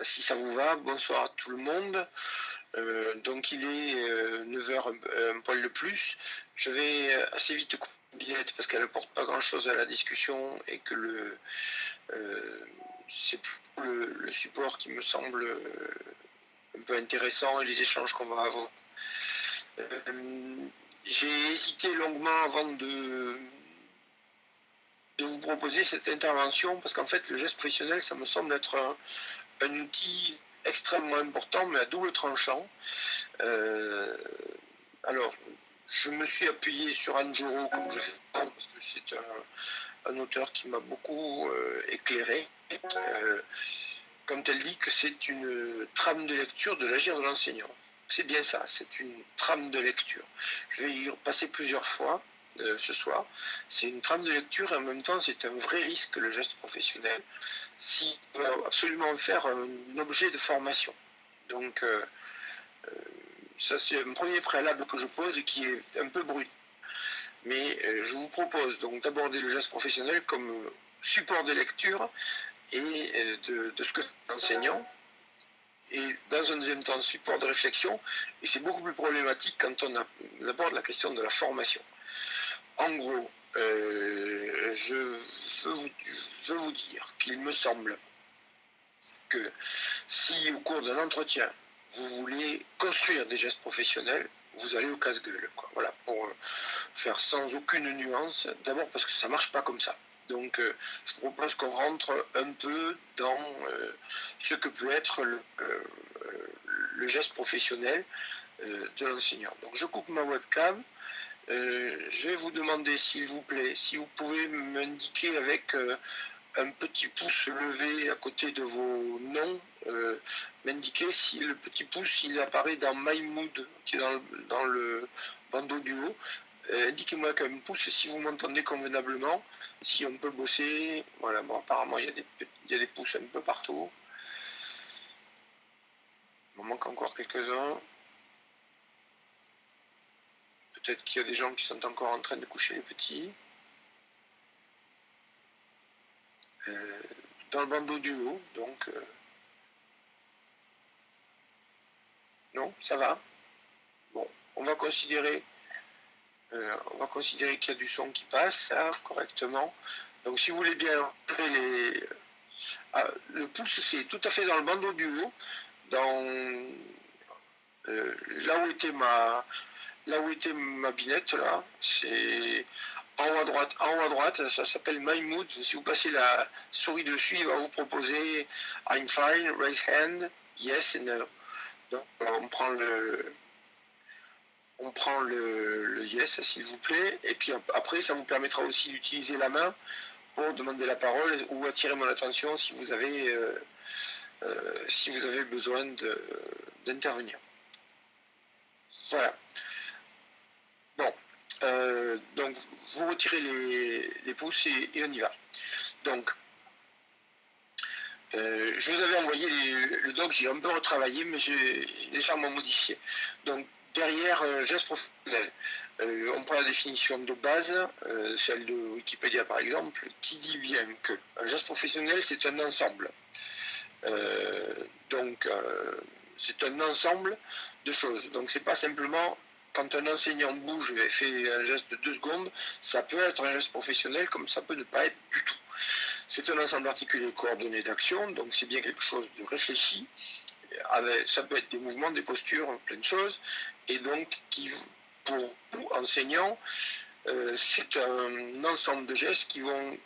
Si ça vous va, bonsoir à tout le monde. Donc il est 9h un poil de plus. Je vais assez vite couper la binette parce qu'elle ne porte pas grand chose à la discussion et que c'est le support qui me semble un peu intéressant et les échanges qu'on va avoir. J'ai hésité longuement avant de vous proposer cette intervention parce qu'en fait le geste professionnel ça me semble être un outil extrêmement important mais à double tranchant. Alors je me suis appuyé sur Anne Jorot comme je fais parce que c'est un auteur qui m'a beaucoup éclairé quand elle dit que c'est une trame de lecture de l'agir de l'enseignant. C'est bien ça, c'est une trame de lecture. Je vais y passer plusieurs fois ce soir. C'est une trame de lecture et en même temps c'est un vrai risque le geste professionnel s'il veut absolument faire un objet de formation. Donc ça c'est un premier préalable que je pose et qui est un peu brut. Mais je vous propose donc d'aborder le geste professionnel comme support de lecture et de ce que c'est l'enseignant, et dans un deuxième temps support de réflexion, et c'est beaucoup plus problématique quand on aborde la question de la formation. En gros, je veux vous dire qu'il me semble que si au cours d'un entretien, vous voulez construire des gestes professionnels, vous allez au casse-gueule. Voilà, pour faire sans aucune nuance, d'abord parce que ça ne marche pas comme ça. Donc je propose qu'on rentre un peu dans ce que peut être le geste professionnel de l'enseignant. Donc je coupe ma webcam. Je vais vous demander, s'il vous plaît, si vous pouvez m'indiquer avec un petit pouce levé à côté de vos noms, m'indiquer si le petit pouce il apparaît dans My Mood, qui est dans le bandeau du haut. Indiquez-moi avec un pouce si vous m'entendez convenablement, si on peut bosser. Voilà, bon, apparemment il y a des pouces un peu partout. Il m'en manque encore quelques-uns. Peut-être qu'il y a des gens qui sont encore en train de coucher les petits. Dans le bandeau du haut, donc... non, ça va. Bon, on va considérer qu'il y a du son qui passe là, correctement. Donc si vous voulez bien le pouce c'est tout à fait dans le bandeau du haut, dans là où était ma binette là, c'est en haut à droite, ça s'appelle My Mood. Si vous passez la souris dessus, il va vous proposer I'm fine, raise hand, yes et no. Donc on prend le yes s'il vous plaît, et puis après ça vous permettra aussi d'utiliser la main pour demander la parole ou attirer mon attention si vous avez besoin d'intervenir. Voilà. Bon, donc vous retirez les pouces et on y va. Donc, je vous avais envoyé le doc, j'ai un peu retravaillé, mais j'ai légèrement modifié. Donc, derrière geste professionnel, on prend la définition de base, celle de Wikipédia par exemple, qui dit bien que un geste professionnel c'est un ensemble. Donc c'est un ensemble de choses. Donc c'est pas simplement quand un enseignant bouge et fait un geste de 2 secondes, ça peut être un geste professionnel comme ça peut ne pas être du tout. C'est un ensemble articulé coordonné d'action, donc c'est bien quelque chose de réfléchi. Ça peut être des mouvements, des postures, plein de choses, et donc qui, pour nous, enseignants, c'est un ensemble de gestes qui vont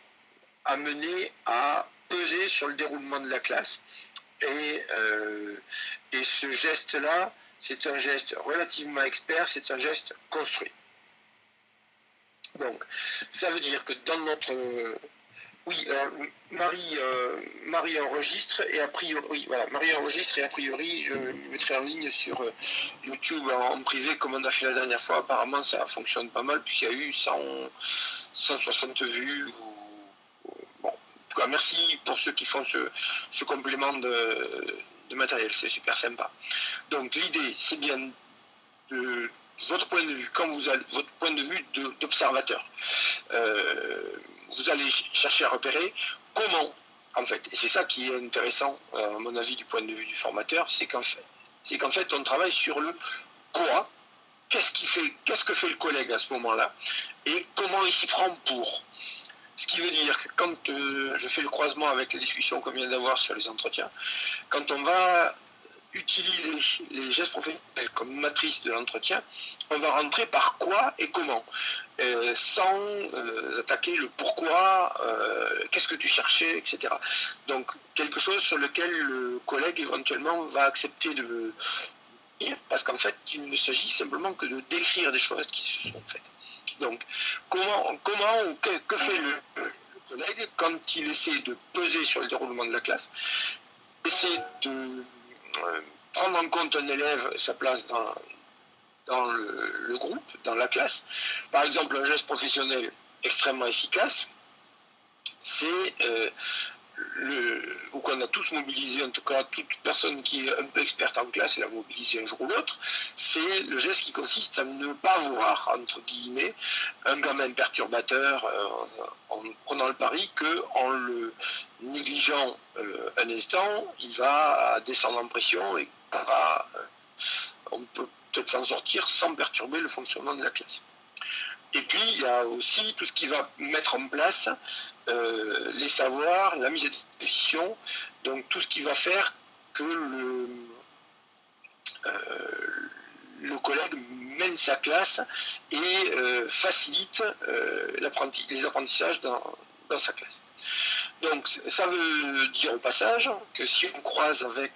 amener à peser sur le déroulement de la classe. Et ce geste-là, c'est un geste relativement expert, c'est un geste construit. Donc, ça veut dire que dans notre... oui, Marie enregistre et a priori, oui, voilà, Marie enregistre et a priori, je mettrai en ligne sur YouTube en privé comme on a fait la dernière fois. Apparemment, ça fonctionne pas mal puisqu'il y a eu 160 vues. Bon, en tout cas, merci pour ceux qui font ce complément de matériel, c'est super sympa. Donc, l'idée, c'est bien de votre point de vue, quand vous avez votre point de vue d'observateur, vous allez chercher à repérer comment, en fait. Et c'est ça qui est intéressant, à mon avis, du point de vue du formateur, c'est qu'en fait, on travaille sur le quoi, qu'est-ce que fait le collègue à ce moment-là, et comment il s'y prend pour. Ce qui veut dire que quand je fais le croisement avec les discussions qu'on vient d'avoir sur les entretiens, quand on va utiliser les gestes professionnels comme matrice de l'entretien, on va rentrer par quoi et comment, sans attaquer le pourquoi, qu'est-ce que tu cherchais, etc. Donc quelque chose sur lequel le collègue éventuellement va accepter de dire, parce qu'en fait il ne s'agit simplement que de décrire des choses qui se sont faites. Donc que fait le collègue quand il essaie de peser sur le déroulement de la classe, essaie de prendre en compte un élève, sa place dans le groupe, dans la classe. Par exemple, un geste professionnel extrêmement efficace, c'est ou qu'on a tous mobilisé, en tout cas toute personne qui est un peu experte en classe l'a mobilisé un jour ou l'autre, c'est le geste qui consiste à ne pas voir, entre guillemets, un gamin perturbateur en prenant le pari qu'en le négligeant un instant, il va descendre en pression et on peut peut-être s'en sortir sans perturber le fonctionnement de la classe. Et puis, il y a aussi tout ce qui va mettre en place les savoirs, la mise à disposition, donc tout ce qui va faire que le collègue mène sa classe et facilite les apprentissages dans sa classe. Donc ça veut dire au passage que si on croise avec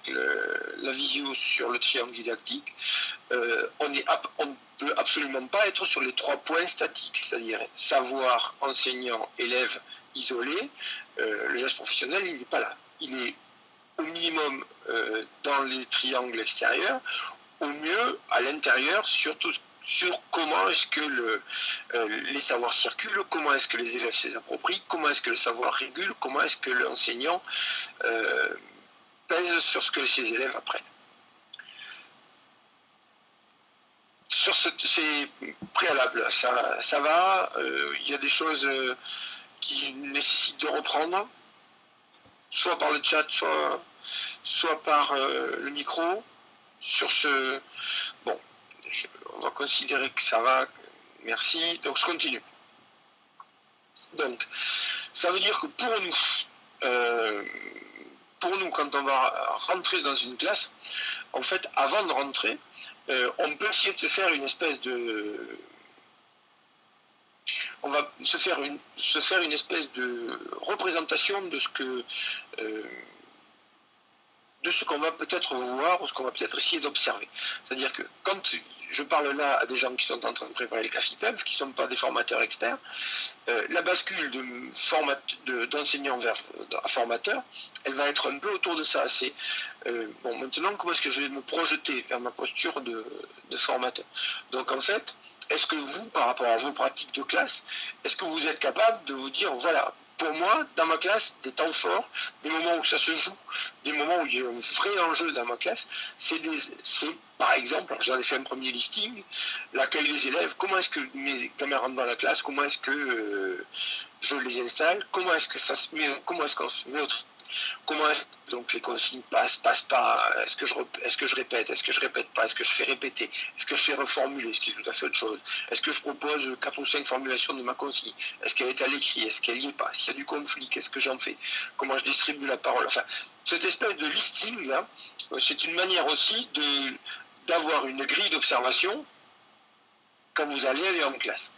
la visio sur le triangle didactique, on ne peut absolument pas être sur les 3 points statiques, c'est-à-dire savoir, enseignant, élève isolé. Le geste professionnel, il n'est pas là. Il est au minimum dans les triangles extérieurs, au mieux à l'intérieur, sur comment est-ce que les savoirs circulent, comment est-ce que les élèves se les approprient, comment est-ce que le savoir régule, comment est-ce que l'enseignant pèse sur ce que ses élèves apprennent. Sur ces préalables, ça va, il y a des choses qui nécessitent de reprendre, soit par le chat, soit par le micro. Sur ce... Bon, on va considérer que ça va. Merci. Donc, je continue. Donc, ça veut dire que pour nous, quand on va rentrer dans une classe, en fait, avant de rentrer, on peut essayer de se faire une espèce de... On va se faire une espèce de représentation de ce que... de ce qu'on va peut-être voir ou ce qu'on va peut-être essayer d'observer. C'est-à-dire que quand je parle là à des gens qui sont en train de préparer le CAFIPEMF, qui ne sont pas des formateurs experts, la bascule d'enseignant vers formateur, elle va être un peu autour de ça. C'est bon, maintenant, comment est-ce que je vais me projeter vers ma posture de formateur? Donc en fait, est-ce que vous, par rapport à vos pratiques de classe, est-ce que vous êtes capable de vous dire, voilà, pour moi, dans ma classe, des temps forts, des moments où ça se joue, des moments où il y a un vrai enjeu dans ma classe, c'est par exemple, j'en ai fait un premier listing, l'accueil des élèves, comment est-ce que mes camarades rentrent dans la classe, comment est-ce que je les installe, comment est-ce qu'on se met au comment donc les consignes passent pas, est-ce que je répète, est-ce que je répète pas, est-ce que je fais répéter, est-ce que je fais reformuler, ce qui est tout à fait autre chose, est-ce que je propose 4 ou 5 formulations de ma consigne, est-ce qu'elle est à l'écrit, est-ce qu'elle n'y est pas, s'il y a du conflit, qu'est-ce que j'en fais, comment je distribue la parole, enfin, cette espèce de listing là, c'est une manière aussi d'avoir une grille d'observation quand vous allez aller en classe.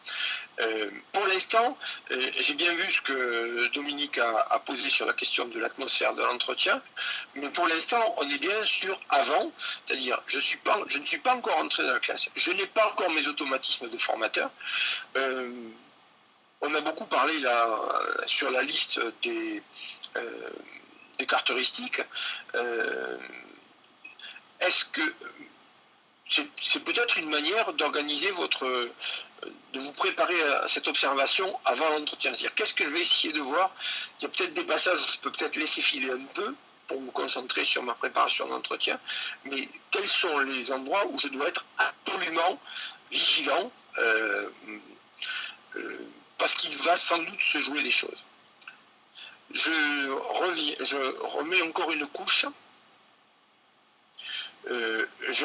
Pour l'instant, j'ai bien vu ce que Dominique a posé sur la question de l'atmosphère de l'entretien, mais pour l'instant, on est bien sur avant, c'est-à-dire je ne suis pas encore entré dans la classe, je n'ai pas encore mes automatismes de formateur. On a beaucoup parlé là sur la liste des caractéristiques. Est-ce que c'est peut-être une manière d'organiser de vous préparer à cette observation avant l'entretien. C'est-à-dire, qu'est-ce que je vais essayer de voir? Il y a peut-être des passages où je peux peut-être laisser filer un peu pour me concentrer sur ma préparation d'entretien, mais quels sont les endroits où je dois être absolument vigilant parce qu'il va sans doute se jouer des choses. je remets encore une couche. Je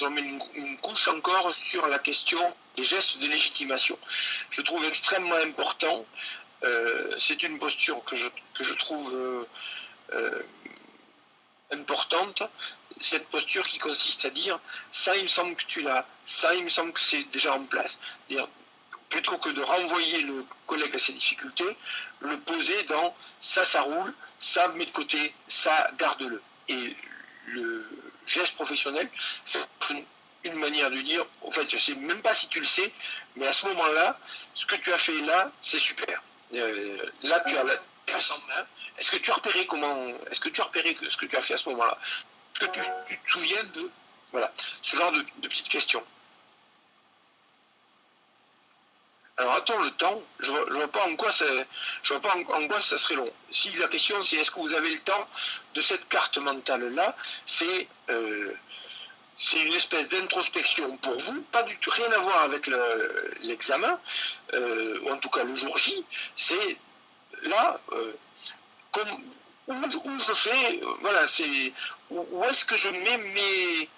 remets une couche encore sur la question des gestes de légitimation. Je trouve extrêmement important. C'est une posture que je trouve importante. Cette posture qui consiste à dire ça, il me semble que tu l'as, ça, il me semble que c'est déjà en place. Plutôt que de renvoyer le collègue à ses difficultés, le poser dans ça, ça roule, ça, mets de côté, ça, garde-le. Et le geste professionnel, c'est une manière de dire, en fait, je ne sais même pas si tu le sais, mais à ce moment-là, ce que tu as fait là, c'est super. Là, tu as la place en main. Est-ce que tu as repéré ce que tu as fait à ce moment-là? Est-ce que tu te souviens de... Voilà, ce genre de petites questions. Alors attends le temps, je vois pas en quoi ça serait long. Si la question c'est est-ce que vous avez le temps de cette carte mentale là, c'est une espèce d'introspection pour vous, pas du tout rien à voir avec l'examen, ou en tout cas le jour J. C'est là comme, où je fais, voilà, c'est où est-ce que je mets mes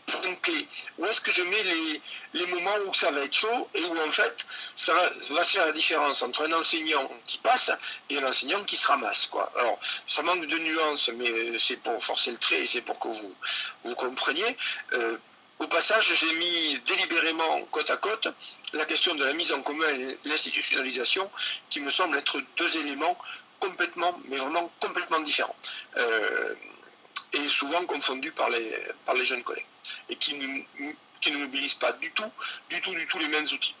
points clés, où est-ce que je mets les moments où ça va être chaud et où en fait ça va se faire la différence entre un enseignant qui passe et un enseignant qui se ramasse, quoi. Alors ça manque de nuances, mais c'est pour forcer le trait et c'est pour que vous compreniez. Au passage, j'ai mis délibérément côte à côte la question de la mise en commun et l'institutionnalisation, qui me semblent être deux éléments complètement, mais vraiment complètement différents, et souvent confondus par les jeunes collègues, et qui ne mobilisent pas du tout les mêmes outils.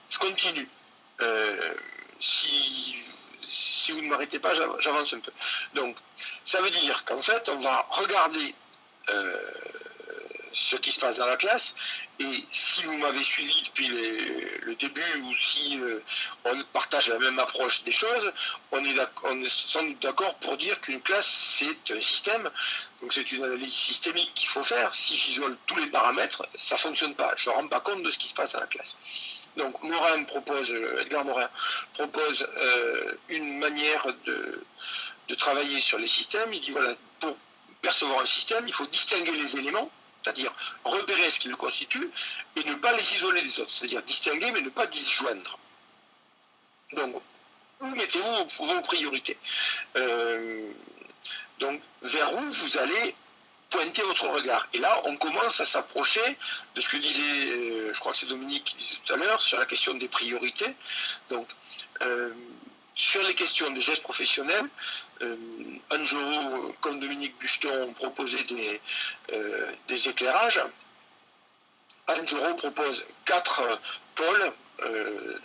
Je continue. Si vous ne m'arrêtez pas, j'avance un peu. Donc, ça veut dire qu'en fait, on va regarder ce qui se passe dans la classe, et si vous m'avez suivi depuis le début, ou si on partage la même approche des choses, on est sans doute d'accord pour dire qu'une classe c'est un système, donc c'est une analyse systémique qu'il faut faire. Si j'isole tous les paramètres, ça ne fonctionne pas, je ne rends pas compte de ce qui se passe dans la classe. Donc Edgar Morin propose une manière de travailler sur les systèmes. Il dit voilà, pour percevoir un système, il faut distinguer les éléments, c'est-à-dire repérer ce qui le constitue et ne pas les isoler des autres, c'est-à-dire distinguer mais ne pas disjoindre. Donc, où mettez-vous vos priorités? Donc, vers où vous allez pointer votre regard? Et là, on commence à s'approcher de ce que disait, je crois que c'est Dominique qui disait tout à l'heure, sur la question des priorités. Donc, sur les questions de gestes professionnels, Angelo, comme Dominique Buston, ont proposé des éclairages. Angelo propose 4 pôles,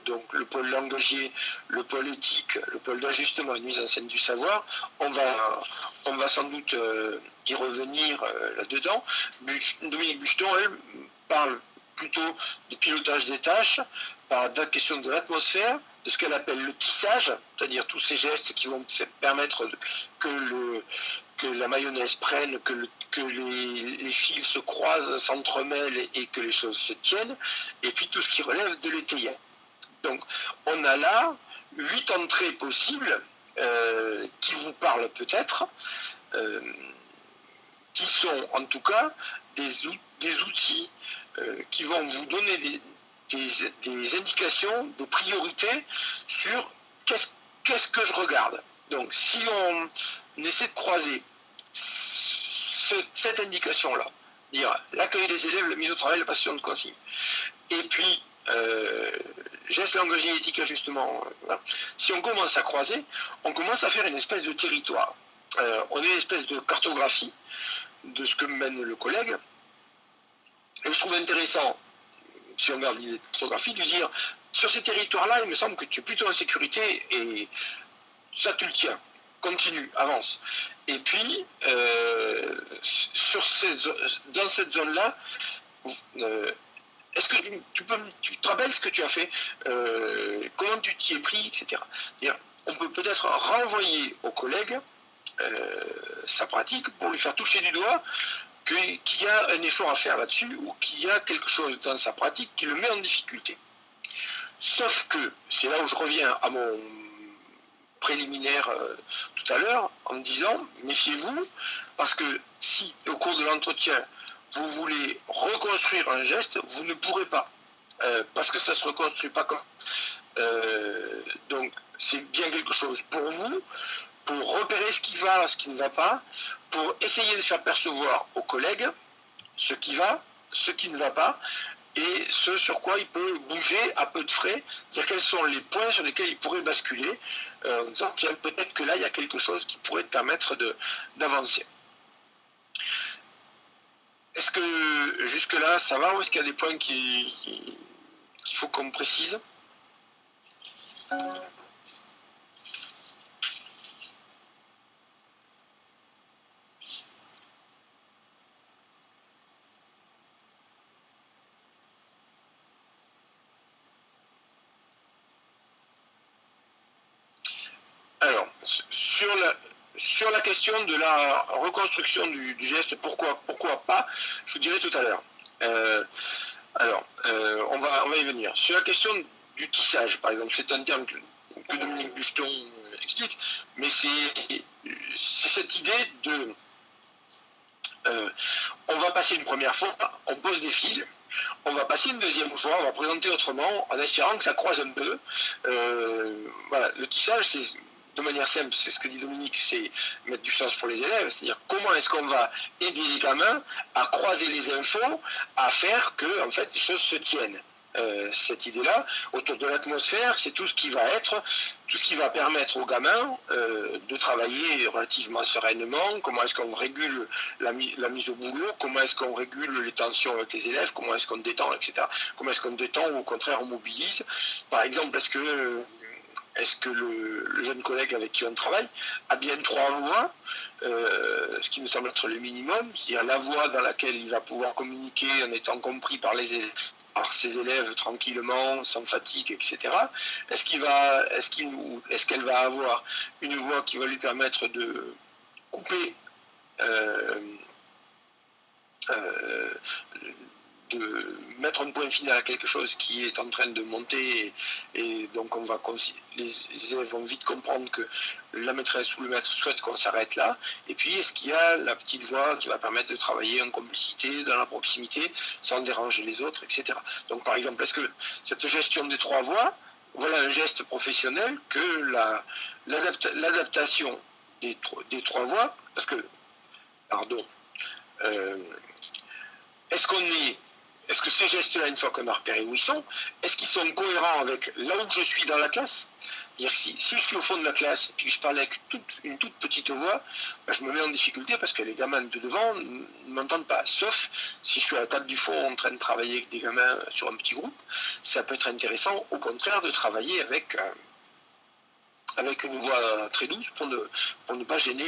donc le pôle langagier, le pôle éthique, le pôle d'ajustement et de mise en scène du savoir. On va sans doute y revenir là-dedans. Dominique Buston, elle, parle plutôt de pilotage des tâches, par la question de l'atmosphère, de ce qu'elle appelle le tissage, c'est-à-dire tous ces gestes qui vont permettre que la mayonnaise prenne, que les fils se croisent, s'entremêlent et que les choses se tiennent, et puis tout ce qui relève de l'étayage. Donc on a là 8 entrées possibles qui vous parlent peut-être, qui sont en tout cas des outils qui vont vous donner des indications, des priorités sur qu'est-ce que je regarde. Donc si on essaie de croiser cette indication-là, dire l'accueil des élèves, la mise au travail, la passation de consignes, et puis gestes langagiers, éthique, ajustement, voilà. Si on commence à croiser, on commence à faire une espèce de territoire. On est une espèce de cartographie de ce que mène le collègue. Et je trouve intéressant, si on regarde l'idée de cartographie, de lui dire sur ces territoires-là, il me semble que tu es plutôt en sécurité et ça tu le tiens. Continue, avance. Et puis, dans cette zone-là, est-ce que tu te rappelles ce que tu as fait, comment tu t'y es pris, etc. On peut peut-être renvoyer au collègue sa pratique pour lui faire toucher du doigt qu'il y a un effort à faire là-dessus ou qu'il y a quelque chose dans sa pratique qui le met en difficulté. Sauf que, c'est là où je reviens à mon préliminaire tout à l'heure, en me disant, méfiez-vous, parce que si au cours de l'entretien, vous voulez reconstruire un geste, vous ne pourrez pas. Parce que ça ne se reconstruit pas comme. Donc, c'est bien quelque chose pour vous, pour repérer ce qui va, ce qui ne va pas, pour essayer de faire percevoir aux collègues ce qui va, ce qui ne va pas, et ce sur quoi il peut bouger à peu de frais, c'est-à-dire quels sont les points sur lesquels il pourrait basculer, en disant qu'il y a peut-être que là, il y a quelque chose qui pourrait te permettre d'avancer. Est-ce que jusque-là, ça va, ou est-ce qu'il y a des points qu'il faut qu'on précise ? Alors, sur la question de la reconstruction du geste, pourquoi pas, je vous dirai tout à l'heure. On va y venir. Sur la question du tissage, par exemple, c'est un terme que Dominique Buston explique, mais c'est cette idée de... on va passer une première fois, on pose des fils, on va passer une deuxième fois, on va présenter autrement, en espérant que ça croise un peu. Voilà, le tissage, c'est de manière simple, c'est ce que dit Dominique, c'est mettre du sens pour les élèves, c'est-à-dire comment est-ce qu'on va aider les gamins à croiser les infos, à faire que en fait les choses se tiennent. Cette idée-là, autour de l'atmosphère, c'est tout ce qui va permettre aux gamins de travailler relativement sereinement, comment est-ce qu'on régule la mise au boulot, comment est-ce qu'on régule les tensions avec les élèves, comment est-ce qu'on détend, etc. Comment est-ce qu'on détend ou au contraire on mobilise. Par exemple, est-ce que le jeune collègue avec qui on travaille a bien 3 voix, ce qui me semble être le minimum, c'est-à-dire la voix dans laquelle il va pouvoir communiquer en étant compris par ses élèves tranquillement, sans fatigue, etc. Est-ce qu'elle va avoir une voix qui va lui permettre de couper de mettre un point final à quelque chose qui est en train de monter et donc les élèves vont vite comprendre que la maîtresse ou le maître souhaite qu'on s'arrête là. Et puis est-ce qu'il y a la petite voix qui va permettre de travailler en complicité, dans la proximité, sans déranger les autres, etc. Donc par exemple, est-ce que cette gestion des 3 voix, voilà un geste professionnel que l'adaptation des 3 voix, parce que, pardon, est-ce que ces gestes-là, une fois qu'on a repéré où ils sont, est-ce qu'ils sont cohérents avec là où je suis dans la classe ? C'est-à-dire si je suis au fond de la classe et que je parle avec une toute petite voix, ben je me mets en difficulté parce que les gamins de devant ne m'entendent pas. Sauf si je suis à la table du fond en train de travailler avec des gamins sur un petit groupe, ça peut être intéressant au contraire de travailler avec une voix très douce pour ne pas gêner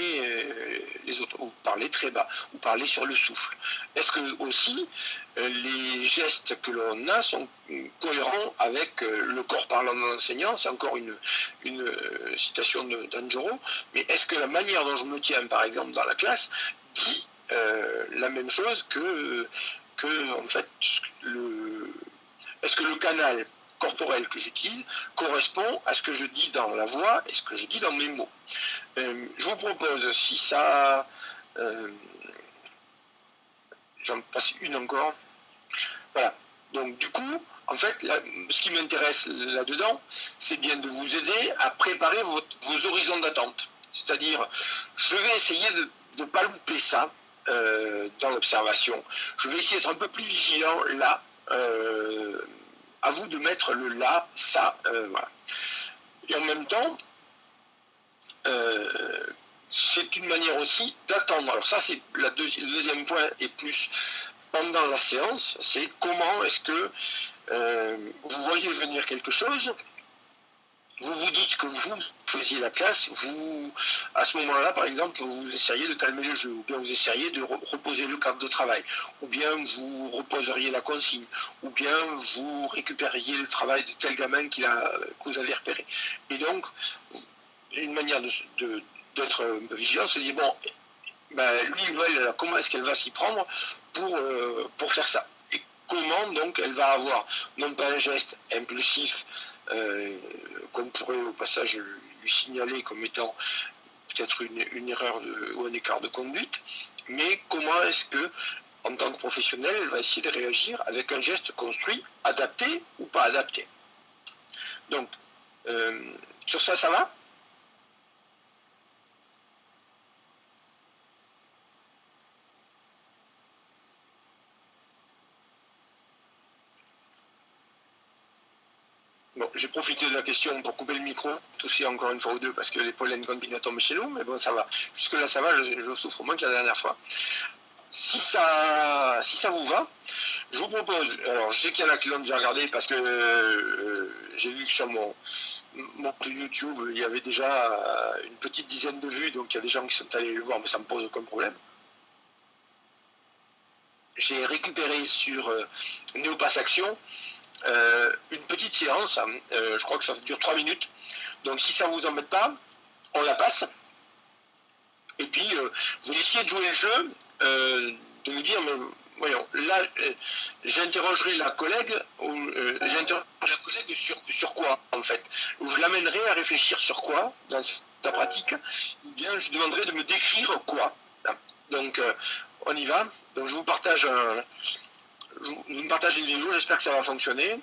les autres, ou parler très bas, ou parler sur le souffle. Est-ce que aussi les gestes que l'on a sont cohérents avec le corps parlant de l'enseignant? C'est encore une citation d'Anjoro, mais est-ce que la manière dont je me tiens, par exemple, dans la classe, dit la même chose que en fait, est-ce que le canal corporel que j'utilise correspond à ce que je dis dans la voix et ce que je dis dans mes mots. Je vous propose, si ça... j'en passe une encore. Voilà. Donc du coup, en fait, ce qui m'intéresse là-dedans, c'est bien de vous aider à préparer vos horizons d'attente. C'est-à-dire, je vais essayer de ne pas louper ça dans l'observation. Je vais essayer d'être un peu plus vigilant là. À vous de mettre le là, ça, voilà. Et en même temps, c'est une manière aussi d'attendre. Alors ça, c'est le deuxième point, et plus pendant la séance, c'est comment est-ce que vous voyez venir quelque chose, vous vous dites que vous faisiez la classe, à ce moment-là, par exemple, vous essayez de calmer le jeu, ou bien vous essayez de reposer le cadre de travail, ou bien vous reposeriez la consigne, ou bien vous récupériez le travail de tel gamin que vous avez repéré. Et donc, une manière d'être un peu vigilant, c'est de dire, bon, ben, lui, comment est-ce qu'elle va s'y prendre pour faire ça? Et comment donc elle va avoir, non pas un geste impulsif, qu'on pourrait au passage lui signaler comme étant peut-être une erreur ou un écart de conduite, mais comment est-ce que, en tant que professionnel, elle va essayer de réagir avec un geste construit, adapté ou pas adapté. Donc, sur ça, ça va ? Bon, j'ai profité de la question pour couper le micro, tousser encore une fois ou deux parce que les pollens continuent à tomber chez nous, mais bon, ça va. Jusque-là, ça va, je souffre moins que la dernière fois. Si ça vous va, je vous propose, alors je sais qu'il y en a qui l'ont déjà regardé parce que j'ai vu que sur mon YouTube, il y avait déjà une petite dizaine de vues, donc il y a des gens qui sont allés le voir, mais ça me pose aucun problème. J'ai récupéré sur Neopass Action une petite séance, je crois que ça dure 3 minutes, donc si ça ne vous embête pas, on la passe. Et puis, vous essayez de jouer le jeu, de me dire, mais voyons, là, j'interrogerai la collègue, sur quoi, en fait. Je l'amènerai à réfléchir sur quoi, dans sa pratique, ou bien je demanderai de me décrire quoi. Donc, on y va. Donc, je vous partage une vidéo, j'espère que ça va fonctionner.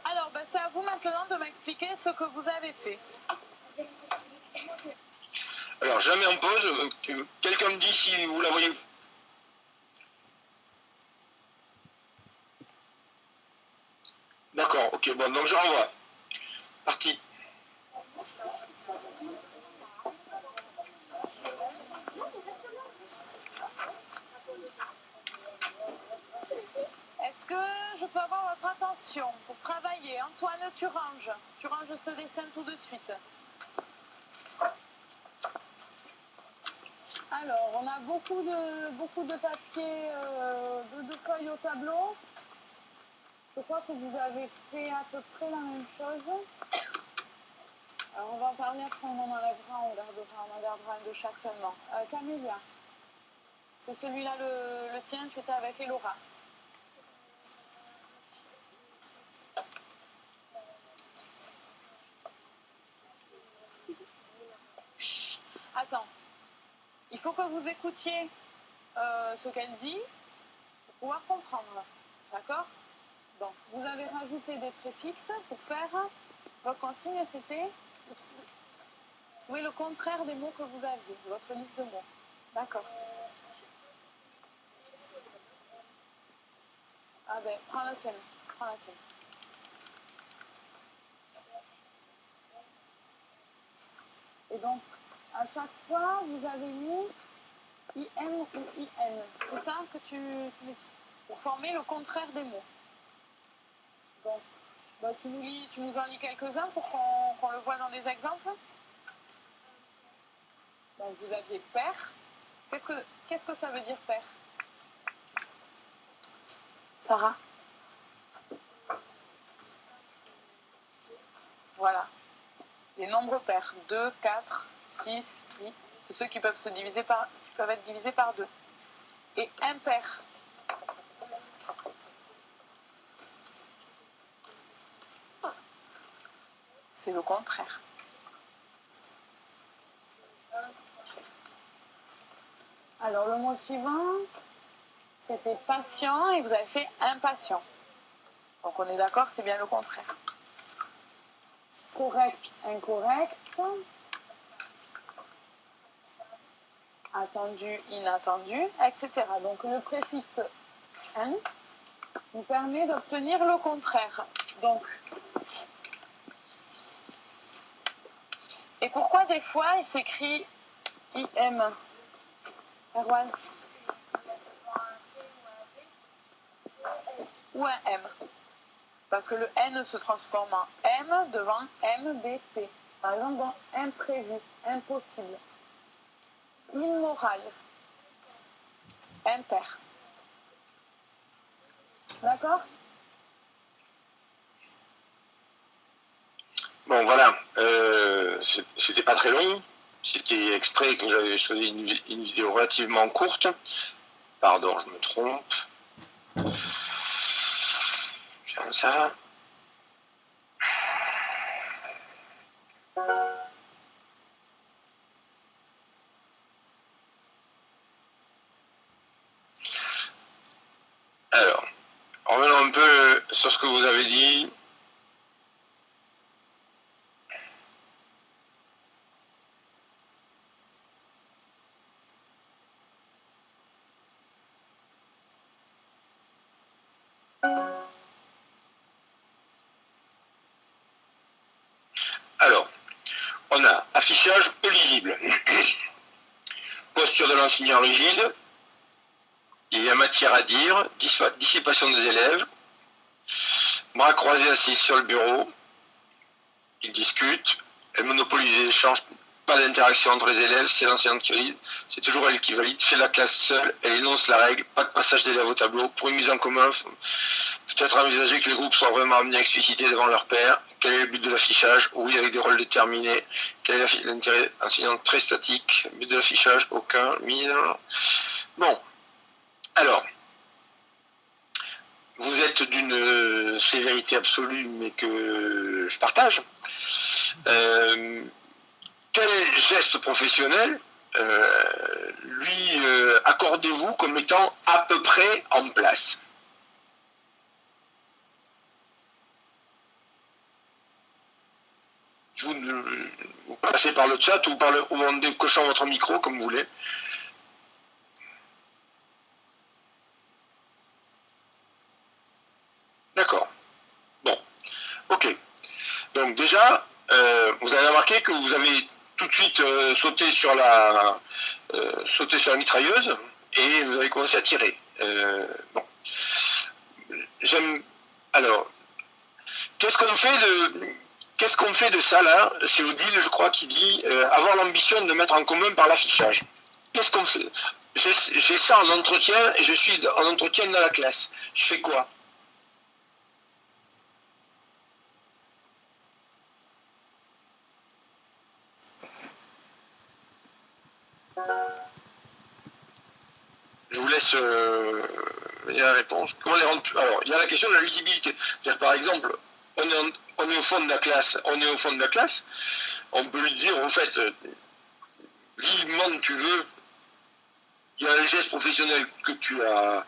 Alors, c'est à vous maintenant de m'expliquer ce que vous avez fait. Alors, je la mets en pause. Quelqu'un me dit si vous la voyez. D'accord, ok, bon, donc je renvoie. Parti. Est-ce que je peux avoir votre attention pour travailler? Antoine, tu ranges ce dessin tout de suite. Alors, on a beaucoup de papier, de feuilles au tableau. Je crois que vous avez fait à peu près la même chose. Alors, on va en parler après, on en enlèvera, on gardera un de chaque seulement. Camélia, c'est celui-là le tien, tu étais avec Elora. Chut, attends, il faut que vous écoutiez ce qu'elle dit pour pouvoir comprendre, d'accord? Donc, vous avez rajouté des préfixes pour faire, votre consigne c'était trouver le contraire des mots que vous aviez, votre liste de mots, d'accord? Ah ben, prends la tienne, prends la tienne. Et donc, à chaque fois, vous avez mis IM ou IN. C'est ça que tu dis pour former le contraire des mots. Donc, tu nous en lis quelques-uns pour qu'on le voit dans des exemples. Donc, vous aviez père. Qu'est-ce que ça veut dire père? Sarah? Voilà. Les nombres pairs. 2, 4, 6, 8. C'est ceux qui peuvent être divisés par 2. Et impair. C'est le contraire. Alors, le mot suivant, c'était patient et vous avez fait impatient. Donc, on est d'accord, c'est bien le contraire. Correct, incorrect. Attendu, inattendu, etc. Donc, le préfixe n nous permet d'obtenir le contraire. Donc, et pourquoi des fois il s'écrit IM? Erwan? Ou un M? Parce que le N se transforme en M devant MBP. Par exemple, dans imprévu, impossible. Immoral, impair. D'accord? Bon, voilà. C'était pas très long. C'était exprès que j'avais choisi une vidéo relativement courte. Pardon, je me trompe. Comme ça. Alors, revenons un peu sur ce que vous avez dit. Alors, on a affichage peu lisible, posture de l'enseignant rigide, il y a matière à dire, dissipation des élèves, bras croisés assis sur le bureau, ils discutent, elle monopolise les échanges, pas d'interaction entre les élèves, c'est l'enseignante qui valide, c'est toujours elle qui valide, fait la classe seule, elle énonce la règle, pas de passage d'élèves au tableau, pour une mise en commun, peut-être envisager que les groupes soient vraiment amenés à expliciter devant leur père. Quel est le but de l'affichage? Oui, avec des rôles déterminés. Quel est l'intérêt enseignant très statique? But de l'affichage? Aucun. Mise. Bon. Alors, vous êtes d'une sévérité absolue, mais que je partage. Quel geste professionnel lui accordez-vous comme étant à peu près en place? Vous passez par le chat ou en décochant votre micro comme vous voulez. D'accord. Bon. Ok. Donc déjà, vous avez remarqué que vous avez tout de suite sauté sur la mitrailleuse et vous avez commencé à tirer. Bon. Alors, qu'est-ce qu'on fait de ça là? C'est Odile, je crois, qui dit avoir l'ambition de mettre en commun par l'affichage. Qu'est-ce qu'on fait? J'ai ça en entretien et je suis en entretien dans la classe. Je fais quoi? Je vous laisse la réponse. Comment les rendre plus... Alors, il y a la question de la lisibilité. C'est-à-dire, par exemple, on est au fond de la classe, on peut lui dire, en fait, lis tu veux, il y a un geste professionnel que tu as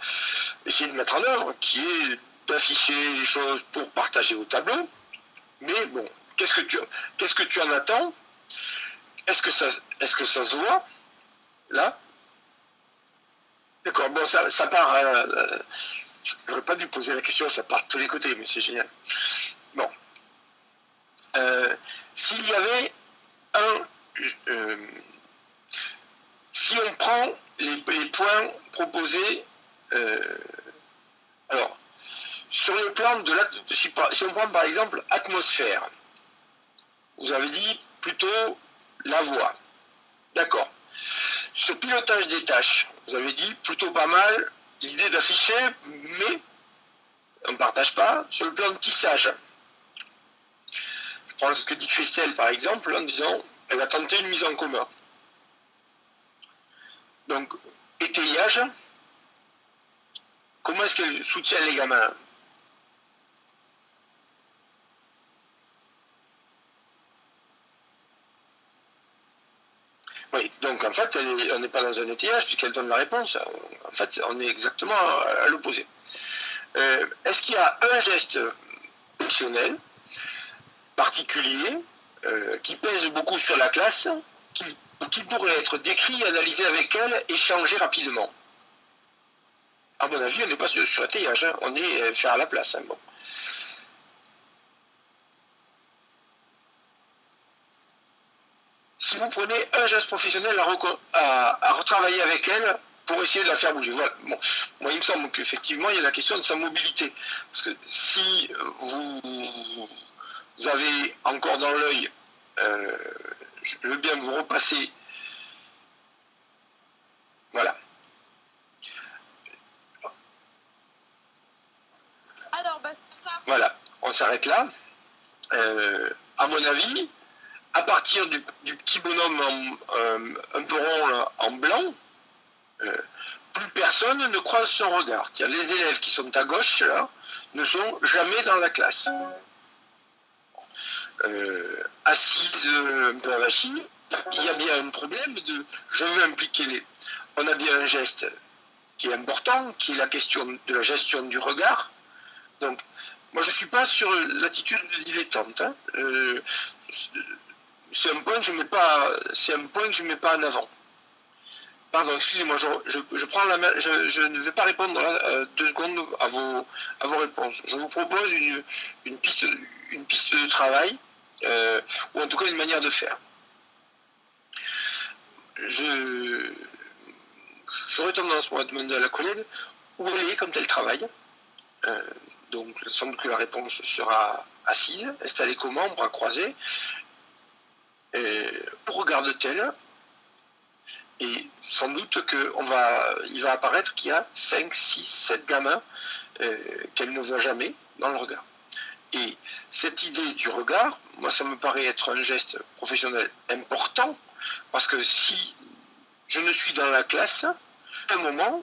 essayé de mettre en œuvre, qui est d'afficher les choses pour partager au tableau, mais bon, qu'est-ce que tu en attends? Est-ce que ça se voit, là? D'accord, bon, ça part... j'aurais pas dû poser la question, ça part de tous les côtés, mais c'est génial. Bon. S'il y avait si on prend les points proposés, alors, sur le plan de si on prend par exemple atmosphère, vous avez dit plutôt la voix. D'accord. Sur pilotage des tâches, vous avez dit plutôt pas mal l'idée d'afficher, mais on ne partage pas. Sur le plan de tissage, je prends ce que dit Christelle par exemple en disant elle a tenté une mise en commun. Donc, étayage, comment est-ce qu'elle soutient les gamins? Oui, donc en fait, on n'est pas dans un étayage puisqu'elle donne la réponse. En fait, on est exactement à l'opposé. Est-ce qu'il y a un geste professionnel, particulier, qui pèse beaucoup sur la classe, qui pourrait être décrit, analysé avec elle, échangé rapidement? À mon avis, on n'est pas sur étayage, hein, on est faire à la place. Hein, bon. Si vous prenez un geste professionnel à retravailler avec elle pour essayer de la faire bouger. Voilà. Bon. Moi, il me semble qu'effectivement, il y a la question de sa mobilité. Parce que si vous avez encore dans l'œil, je veux bien vous repasser. Voilà. Alors, voilà, on s'arrête là. À mon avis, à partir du petit bonhomme un peu rond là, en blanc, plus personne ne croise son regard. Les élèves qui sont à gauche là ne sont jamais dans la classe. Assise un peu à la machine, il y a bien un problème de je veux impliquer les. On a bien un geste qui est important, qui est la question de la gestion du regard. Donc, moi je ne suis pas sur l'attitude de dilettante. Hein. C'est un point que je ne mets pas en avant. Pardon, excusez-moi, je prends la main, je ne vais pas répondre là, 2 secondes à vos réponses. Je vous propose une piste de travail, ou en tout cas une manière de faire. J'aurais tendance moi, à demander à la collègue où elle est quand elle travaille. Donc, il semble que la réponse sera assise, installée comment, bras croisés. Où regarde-t-elle? Et sans doute qu'il va apparaître qu'il y a 5, 6, 7 gamins qu'elle ne voit jamais dans le regard. Et cette idée du regard, moi ça me paraît être un geste professionnel important, parce que si je ne suis dans la classe, à un moment,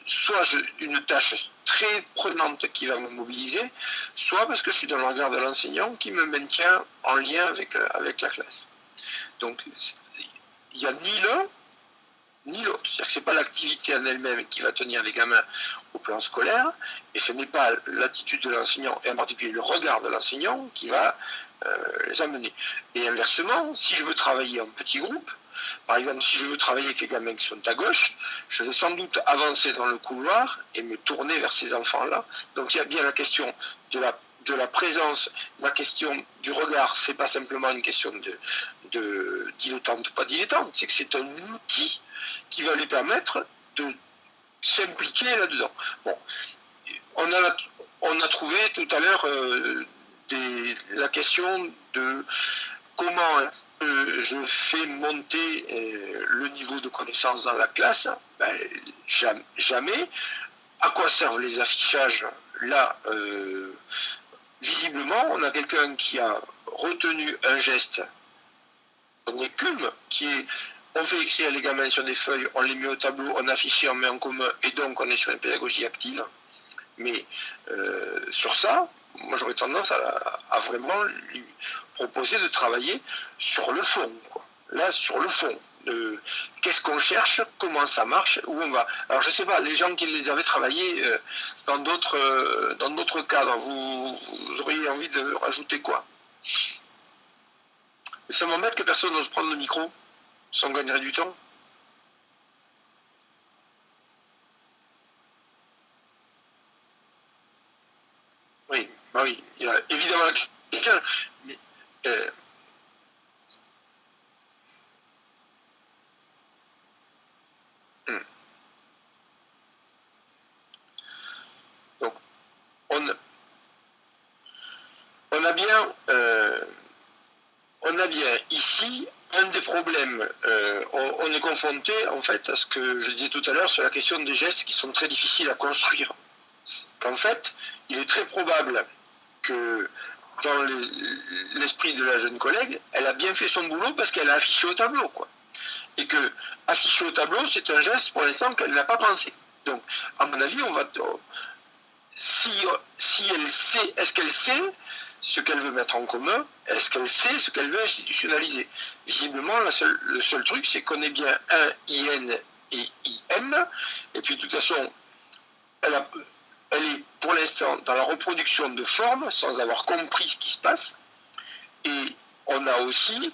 soit une tâche très prenante qui va me mobiliser, soit parce que je suis dans le regard de l'enseignant qui me maintient en lien avec la classe. Donc il n'y a ni l'un ni l'autre. C'est-à-dire que ce n'est pas l'activité en elle-même qui va tenir les gamins au plan scolaire, et ce n'est pas l'attitude de l'enseignant, et en particulier le regard de l'enseignant, qui va les amener. Et inversement, si je veux travailler en petit groupe, par exemple, si je veux travailler avec les gamins qui sont à gauche, je vais sans doute avancer dans le couloir et me tourner vers ces enfants-là. Donc il y a bien la question de la présence, la question du regard, c'est pas simplement une question de dilettante ou pas dilettante, c'est que c'est un outil qui va lui permettre de s'impliquer là-dedans. Bon, on a trouvé tout à l'heure la question de comment je fais monter le niveau de connaissance dans la classe. Ben, jamais. À quoi servent les affichages? Là, visiblement, on a quelqu'un qui a retenu un geste, on écume, qui est on fait écrire les gamins sur des feuilles, on les met au tableau, on affiche, on met en commun, et donc on est sur une pédagogie active. Mais sur ça, moi j'aurais tendance à vraiment lui proposer de travailler sur le fond, quoi. Là, sur le fond. Qu'est-ce qu'on cherche, comment ça marche, où on va. Alors je ne sais pas, les gens qui les avaient travaillés dans d'autres cadres, vous auriez envie de rajouter quoi? Ça m'embête que personne n'ose prendre le micro, ça on gagnerait du temps. Oui, bah oui, il y a évidemment quelqu'un, mais donc on a bien ici un des problèmes. On est confronté en fait à ce que je disais tout à l'heure sur la question des gestes qui sont très difficiles à construire. Qu'en fait, il est très probable que dans l'esprit de la jeune collègue, elle a bien fait son boulot parce qu'elle a affiché au tableau, quoi. Et que afficher au tableau, c'est un geste pour l'instant qu'elle n'a pas pensé. Donc, à mon avis, si elle sait, est-ce qu'elle sait ce qu'elle veut mettre en commun? Est-ce qu'elle sait ce qu'elle veut institutionnaliser? Visiblement, le seul truc, c'est qu'on est bien un IN et IM, et puis de toute façon, elle est pour l'instant dans la reproduction de formes sans avoir compris ce qui se passe. Et on a aussi,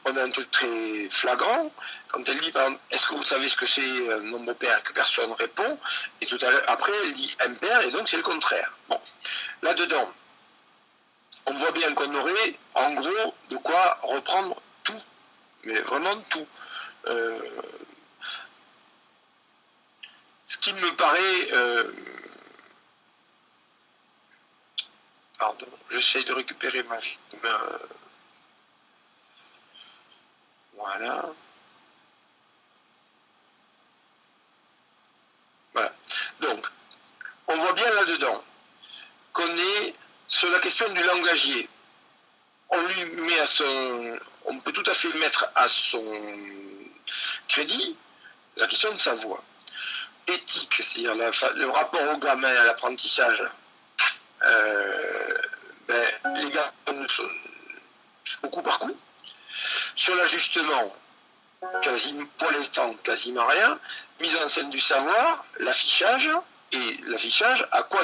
un truc très flagrant, quand elle dit, par exemple, est-ce que vous savez ce que c'est un nombre pair, que personne répond, et tout à l'heure, après, elle dit impair, et donc c'est le contraire. Bon, là-dedans, on voit bien qu'on aurait, en gros, de quoi reprendre tout, mais vraiment tout. Ce qui me paraît... pardon, j'essaie de récupérer ma... Voilà. Voilà. Donc, on voit bien là-dedans qu'on est sur la question du langagier. on lui met on peut tout à fait mettre à son crédit la question de sa voix. Éthique, c'est-à-dire le rapport au gamin et à l'apprentissage, les gars sont beaucoup par coup. Sur l'ajustement, pour l'instant, quasiment rien. Mise en scène du savoir, l'affichage, et l'affichage, à quoi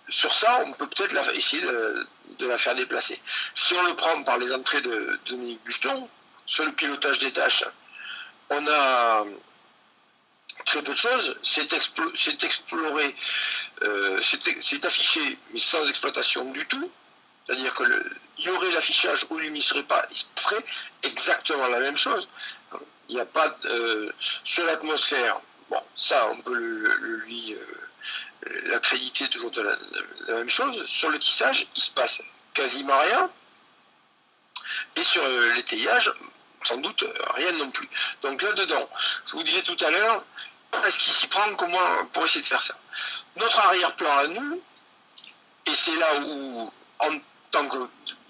sur ça, on peut peut-être essayer de la faire déplacer. Si on le prend par les entrées de Dominique Buston, sur le pilotage des tâches, on a très peu de choses, c'est exploré, c'est affiché, mais sans exploitation du tout. C'est-à-dire qu'il y aurait l'affichage ou il n'y serait pas, il serait exactement la même chose. Il n'y a pas sur l'atmosphère, bon, ça on peut lui l'accréditer toujours de la même chose. Sur le tissage, il se passe quasiment rien. Et sur l'étayage, sans doute rien non plus. Donc là-dedans, je vous disais tout à l'heure, est-ce qu'il s'y prend comment pour essayer de faire ça? Notre arrière-plan à nous, et c'est là où, en tant que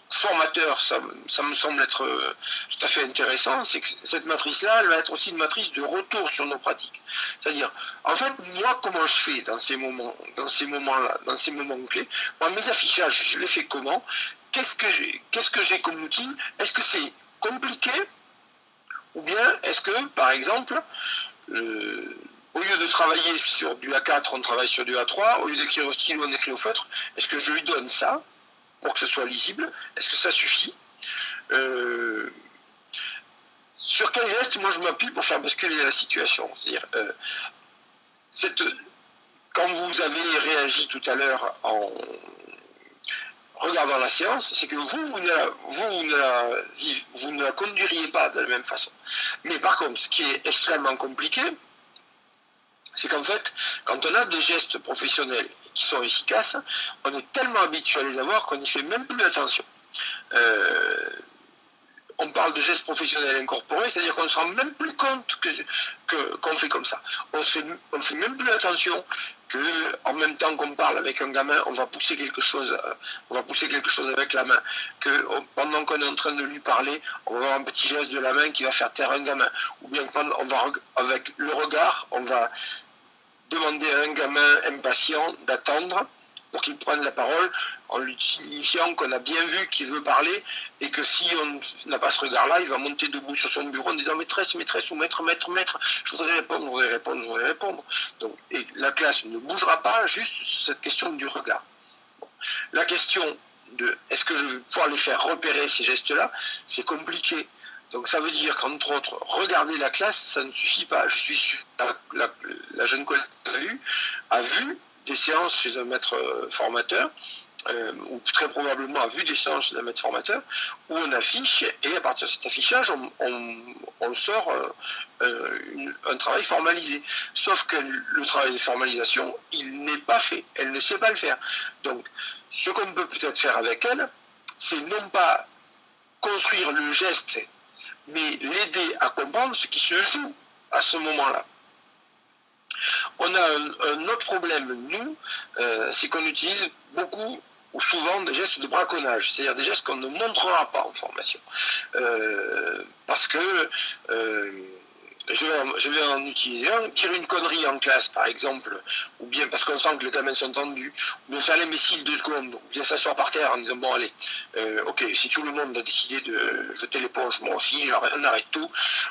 formateur, ça me semble être tout à fait intéressant, c'est que cette matrice-là, elle va être aussi une matrice de retour sur nos pratiques. C'est-à-dire, en fait, moi, comment je fais dans ces moments-là, dans ces moments clés, moi, mes affichages, je les fais comment? Qu'est-ce que j'ai comme outil? Est-ce que c'est compliqué? Ou bien est-ce que, par exemple, au lieu de travailler sur du A4, on travaille sur du A3, au lieu d'écrire au stylo, on écrit au feutre, est-ce que je lui donne ça pour que ce soit lisible? Est-ce que ça suffit? Sur quel geste, moi, je m'appuie pour faire basculer la situation? C'est-à-dire, quand vous avez réagi tout à l'heure en regardant la séance, c'est que vous ne la conduiriez pas de la même façon. Mais par contre, ce qui est extrêmement compliqué, c'est qu'en fait, quand on a des gestes professionnels qui sont efficaces, on est tellement habitué à les avoir qu'on n'y fait même plus attention. On parle de gestes professionnels incorporés, c'est-à-dire qu'on ne se rend même plus compte qu'on fait comme ça. On ne fait même plus attention qu'en même temps qu'on parle avec un gamin, on va pousser quelque chose avec la main, que pendant qu'on est en train de lui parler, on va avoir un petit geste de la main qui va faire taire un gamin, ou bien avec le regard, on va demander à un gamin impatient d'attendre pour qu'il prenne la parole en lui signifiant qu'on a bien vu qu'il veut parler et que si on n'a pas ce regard-là, il va monter debout sur son bureau en disant maîtresse, maîtresse ou maître, maître, maître, je voudrais répondre, je voudrais répondre, je voudrais répondre. Donc, et la classe ne bougera pas juste sur cette question du regard. Bon. La question de est-ce que je vais pouvoir les faire repérer ces gestes-là, c'est compliqué. Donc ça veut dire qu'entre autres, regarder la classe, ça ne suffit pas. La jeune collègue a vu des séances chez un maître formateur, ou très probablement a vu des séances chez un maître formateur, où on affiche, et à partir de cet affichage, on sort un travail formalisé. Sauf que le travail de formalisation, il n'est pas fait. Elle ne sait pas le faire. Donc, ce qu'on peut peut-être faire avec elle, c'est non pas construire le geste, mais l'aider à comprendre ce qui se joue à ce moment-là. On a un autre problème, nous, c'est qu'on utilise beaucoup ou souvent des gestes de braconnage, c'est-à-dire des gestes qu'on ne montrera pas en formation. Parce que je vais en utiliser un, dire une connerie en classe par exemple, ou bien parce qu'on sent que les gamins sont tendus, ou bien faire l'imbécile 2 secondes, ou bien s'asseoir par terre en disant bon allez, ok, si tout le monde a décidé de jeter l'éponge, moi aussi, on arrête tout,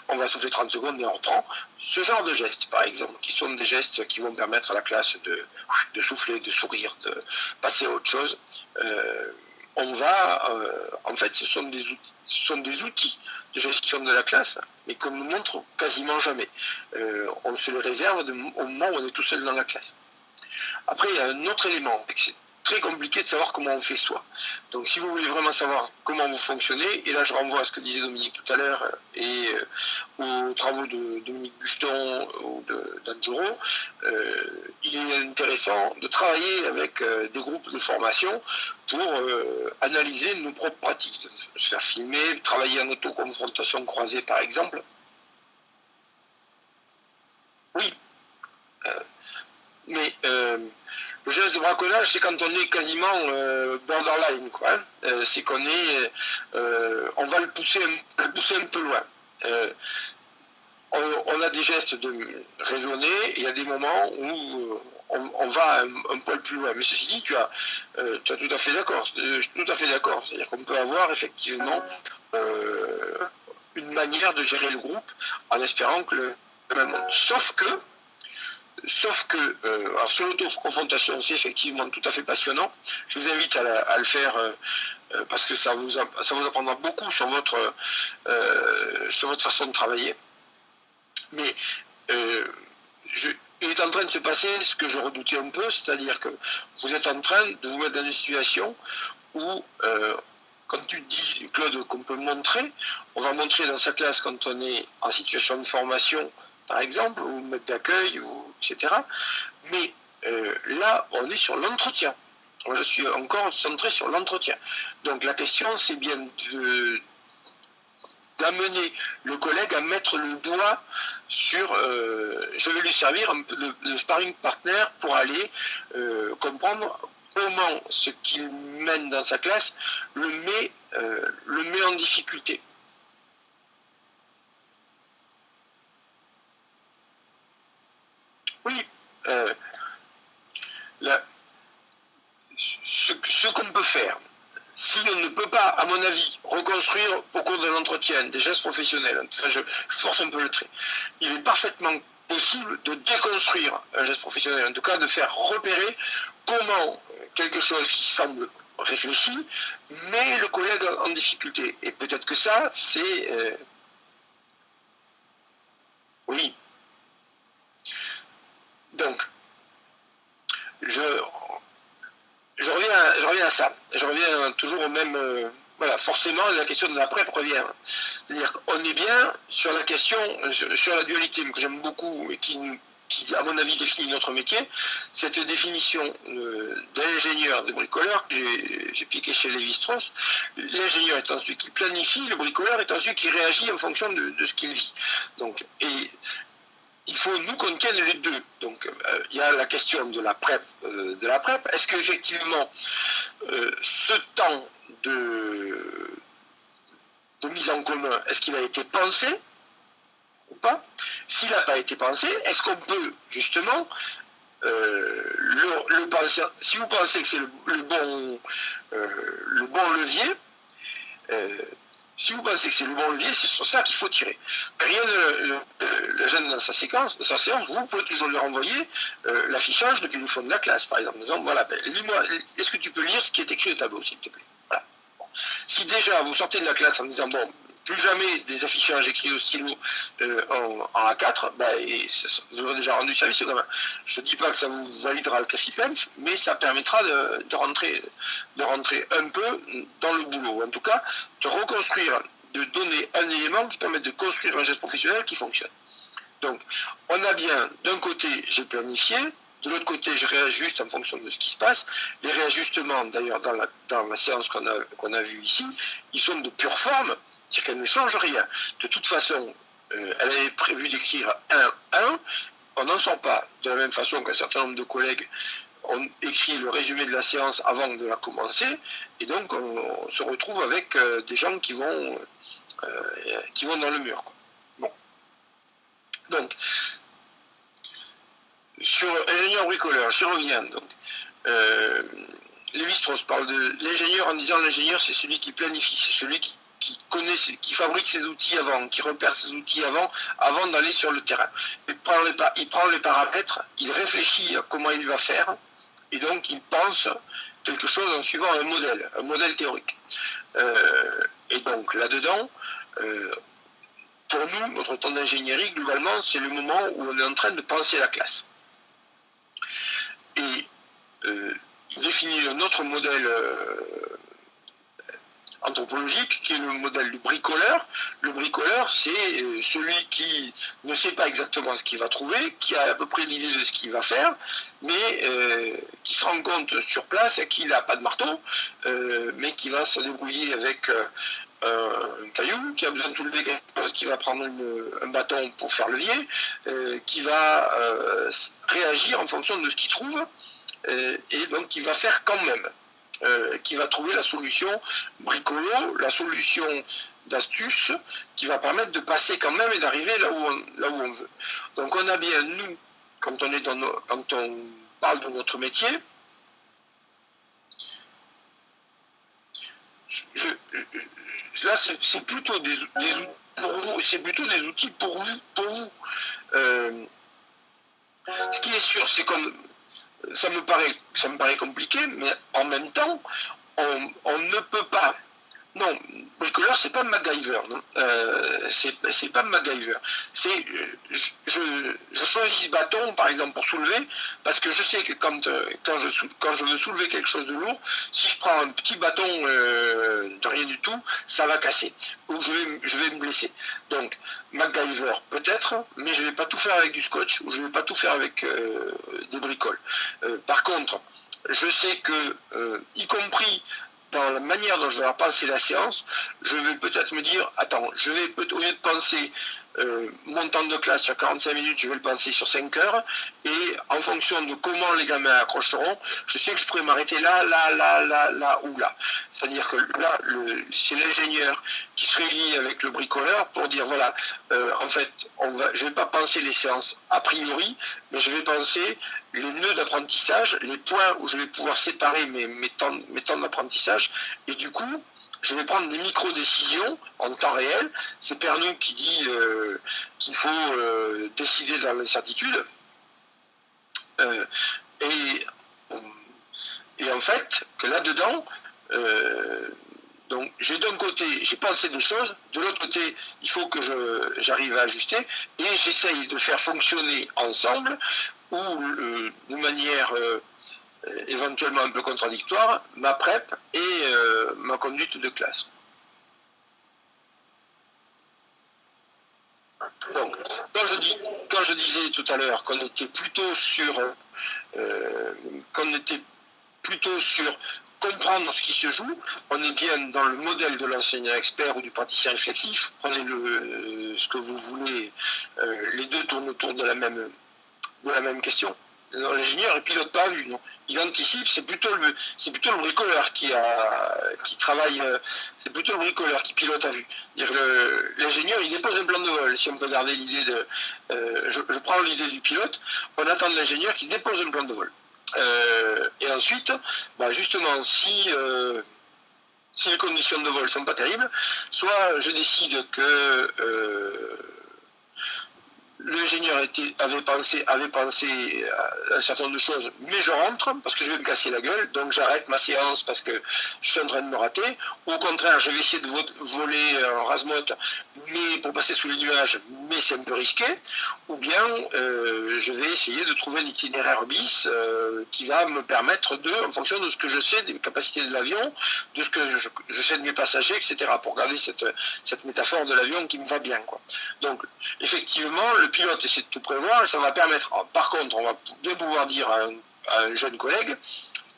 on va souffler 30 secondes et on reprend. Ce genre de gestes par exemple, qui sont des gestes qui vont permettre à la classe de souffler, de sourire, de passer à autre chose, en fait ce sont des outils de gestion de la classe, mais qu'on ne montre quasiment jamais. On se les réserve au moment où on est tout seul dans la classe. Après, il y a un autre élément, c'est très compliqué de savoir comment on fait soi. Donc si vous voulez vraiment savoir comment vous fonctionnez, et là je renvoie à ce que disait Dominique tout à l'heure, et aux travaux de Dominique Buston ou d'Anjoro, il est intéressant de travailler avec des groupes de formation pour analyser nos propres pratiques, se faire filmer, travailler en autoconfrontation croisée par exemple. Oui, mais Le geste de braconnage, c'est quand on est quasiment borderline, quoi. Hein. C'est qu'on est, on va le pousser un peu loin. On a des gestes raisonnés, et il y a des moments où on va un poil plus loin. Mais ceci dit, tu as tout à fait d'accord. Je suis tout à fait d'accord. C'est-à-dire qu'on peut avoir effectivement une manière de gérer le groupe en espérant que le même monde. Sauf que alors sur l'auto-confrontation, c'est effectivement tout à fait passionnant. Je vous invite à le faire parce que ça vous apprendra beaucoup sur votre façon de travailler. Mais il est en train de se passer ce que je redoutais un peu, c'est-à-dire que vous êtes en train de vous mettre dans une situation où, quand tu dis, Claude, qu'on peut montrer, on va montrer dans sa classe quand on est en situation de formation, par exemple, ou maître d'accueil, etc. Mais là, on est sur l'entretien. Moi, je suis encore centré sur l'entretien. Donc la question, c'est bien d'amener le collègue à mettre le doigt sur je vais lui servir un peu de sparring partner pour aller comprendre comment ce qu'il mène dans sa classe le met en difficulté. Oui, ce qu'on peut faire, si on ne peut pas, à mon avis, reconstruire au cours de l'entretien des gestes professionnels, enfin, je force un peu le trait, il est parfaitement possible de déconstruire un geste professionnel, en tout cas de faire repérer comment quelque chose qui semble réfléchi met le collègue en difficulté. Et peut-être que ça, c'est... Oui. Donc, je reviens à ça. Je reviens toujours au même... voilà, forcément, la question de la PrEP revient. C'est-à-dire qu'on est bien sur la question, sur la dualité, que j'aime beaucoup et qui, à mon avis, définit notre métier. Cette définition d'ingénieur, de bricoleur, que j'ai piqué chez Lévi-Strauss. L'ingénieur étant celui qui planifie, le bricoleur étant celui qui réagit en fonction de ce qu'il vit. Donc, et il faut, nous, qu'on tienne les deux. Donc, il y a la question de la PrEP. Est-ce qu'effectivement, ce temps de mise en commun, est-ce qu'il a été pensé ou pas? S'il n'a pas été pensé, est-ce qu'on peut, justement, le penser? Si vous pensez que c'est le bon levier, si vous pensez que c'est le bon levier, c'est sur ça qu'il faut tirer. Rien ne le gêne dans sa séance, vous pouvez toujours lui renvoyer l'affichage depuis le fond de la classe, par exemple. Disant, voilà, lis-moi, est-ce que tu peux lire ce qui est écrit au tableau, s'il te plaît? Voilà. Bon. Si déjà vous sortez de la classe en disant, bon, plus jamais des affichages écrits au stylo en A4, vous aurez déjà rendu service quand même. Je ne dis pas que ça vous validera le ClassiPenf, mais ça permettra de rentrer un peu dans le boulot, ou en tout cas de reconstruire, de donner un élément qui permet de construire un geste professionnel qui fonctionne. Donc, on a bien, d'un côté, j'ai planifié, de l'autre côté, je réajuste en fonction de ce qui se passe. Les réajustements, d'ailleurs, dans la séance qu'on a vue ici, ils sont de pure forme, c'est-à-dire qu'elle ne change rien. De toute façon, elle avait prévu d'écrire 1-1, on n'en sort pas. De la même façon qu'un certain nombre de collègues ont écrit le résumé de la séance avant de la commencer, et donc on se retrouve avec des gens qui vont dans le mur, quoi. Bon. Donc, sur l'ingénieur bricoleur, j'y reviens. Donc, Lévi-Strauss parle de l'ingénieur en disant l'ingénieur, c'est celui qui planifie, c'est celui qui connaît, qui fabrique ses outils avant, qui repère ses outils avant d'aller sur le terrain. Il prend les paramètres, il réfléchit à comment il va faire, et donc il pense quelque chose en suivant un modèle théorique. Et donc là-dedans, pour nous, notre temps d'ingénierie, globalement, c'est le moment où on est en train de penser la classe. Et il définit un autre modèle anthropologique qui est le modèle du bricoleur. Le bricoleur, c'est celui qui ne sait pas exactement ce qu'il va trouver, qui a à peu près l'idée de ce qu'il va faire, mais qui se rend compte sur place qu'il n'a pas de marteau, mais qui va se débrouiller avec un caillou, qui a besoin de soulever quelque chose, qui va prendre un bâton pour faire levier, qui va réagir en fonction de ce qu'il trouve et donc il va faire quand même, qui va trouver la solution bricolo, la solution d'astuce qui va permettre de passer quand même et d'arriver là où on veut. Donc on a bien, nous, quand on parle de notre métier, là c'est plutôt des outils pour vous, c'est plutôt des outils pour vous. Ce qui est sûr, c'est que ça me paraît compliqué, mais en même temps, on ne peut pas. Non, bricoleur, c'est pas MacGyver, non. C'est pas MacGyver. C'est je choisis ce bâton, par exemple, pour soulever, parce que je sais que quand je veux soulever quelque chose de lourd, si je prends un petit bâton de rien du tout, ça va casser, ou je vais me blesser. Donc, MacGyver, peut-être, mais je vais pas tout faire avec du scotch, ou je vais pas tout faire avec des bricoles. Par contre, je sais que, y compris dans la manière dont je vais penser la séance, je vais peut-être me dire, attends, je vais au lieu de penser mon temps de classe sur 45 minutes, je vais le penser sur 5 heures, et en fonction de comment les gamins accrocheront, je sais que je pourrais m'arrêter là ou là. C'est-à-dire que là, c'est l'ingénieur qui se réunit avec le bricoleur pour dire, voilà, en fait, je ne vais pas penser les séances a priori, mais je vais penser les nœuds d'apprentissage, les points où je vais pouvoir séparer mes temps d'apprentissage, et du coup, je vais prendre des micro-décisions en temps réel. C'est Pernou qui dit qu'il faut décider dans l'incertitude. Et en fait, que là-dedans, donc d'un côté, j'ai pensé des choses, de l'autre côté, il faut que j'arrive à ajuster, et j'essaye de faire fonctionner ensemble, ou de manière éventuellement un peu contradictoire, ma prep et ma conduite de classe. Donc, quand je disais tout à l'heure qu'on était plutôt sur comprendre ce qui se joue, on est bien dans le modèle de l'enseignant expert ou du praticien réflexif. Prenez ce que vous voulez, les deux tournent autour de la même question. L'ingénieur ne pilote pas à vue, non. Il anticipe, c'est plutôt le bricoleur qui travaille, c'est plutôt le bricoleur qui pilote à vue. L'ingénieur, il dépose un plan de vol, si on peut garder l'idée de... je prends l'idée du pilote, on attend de l'ingénieur qui dépose un plan de vol. Et ensuite, justement, si les conditions de vol ne sont pas terribles, soit je décide que l'ingénieur avait pensé à un certain nombre de choses, mais je rentre parce que je vais me casser la gueule, donc j'arrête ma séance parce que je suis en train de me rater. Au contraire, je vais essayer de voler en rase-motte, mais pour passer sous les nuages, mais c'est un peu risqué. Ou bien je vais essayer de trouver un itinéraire bis qui va me permettre en fonction de ce que je sais des capacités de l'avion, de ce que je sais de mes passagers, etc. Pour garder cette métaphore de l'avion qui me va bien, quoi. Donc, effectivement, le pilote essaie de tout prévoir et ça va permettre, par contre, on va bien pouvoir dire à un jeune collègue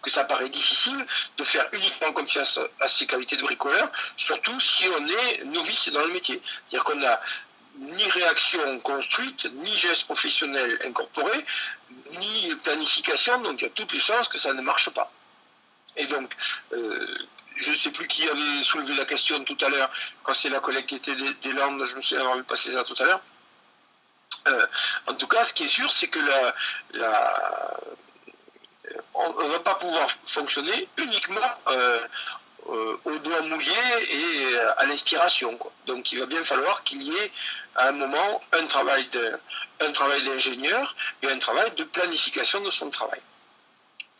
que ça paraît difficile de faire uniquement confiance à ses qualités de bricoleur, surtout si on est novice dans le métier. C'est-à-dire qu'on n'a ni réaction construite, ni geste professionnel incorporé, ni planification, donc il y a toutes les chances que ça ne marche pas. Et donc, je ne sais plus qui avait soulevé la question tout à l'heure, quand c'est la collègue qui était des Landes, je me souviens avoir vu passer ça tout à l'heure. En tout cas, ce qui est sûr, c'est que on ne va pas pouvoir fonctionner uniquement au doigt mouillé et à l'inspiration. Donc il va bien falloir qu'il y ait à un moment un travail d'ingénieur et un travail de planification de son travail.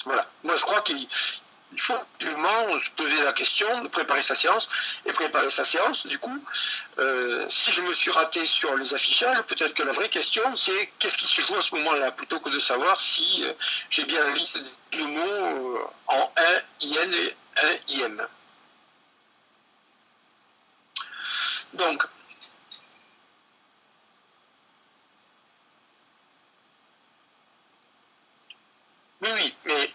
Voilà. Moi je crois qu'il faut absolument se poser la question de préparer sa séance. Et préparer sa séance, du coup, si je me suis raté sur les affichages, peut-être que la vraie question, c'est qu'est-ce qui se joue à ce moment-là, plutôt que de savoir si j'ai bien la liste de mots en 1 IN et 1 IM. Donc, oui, mais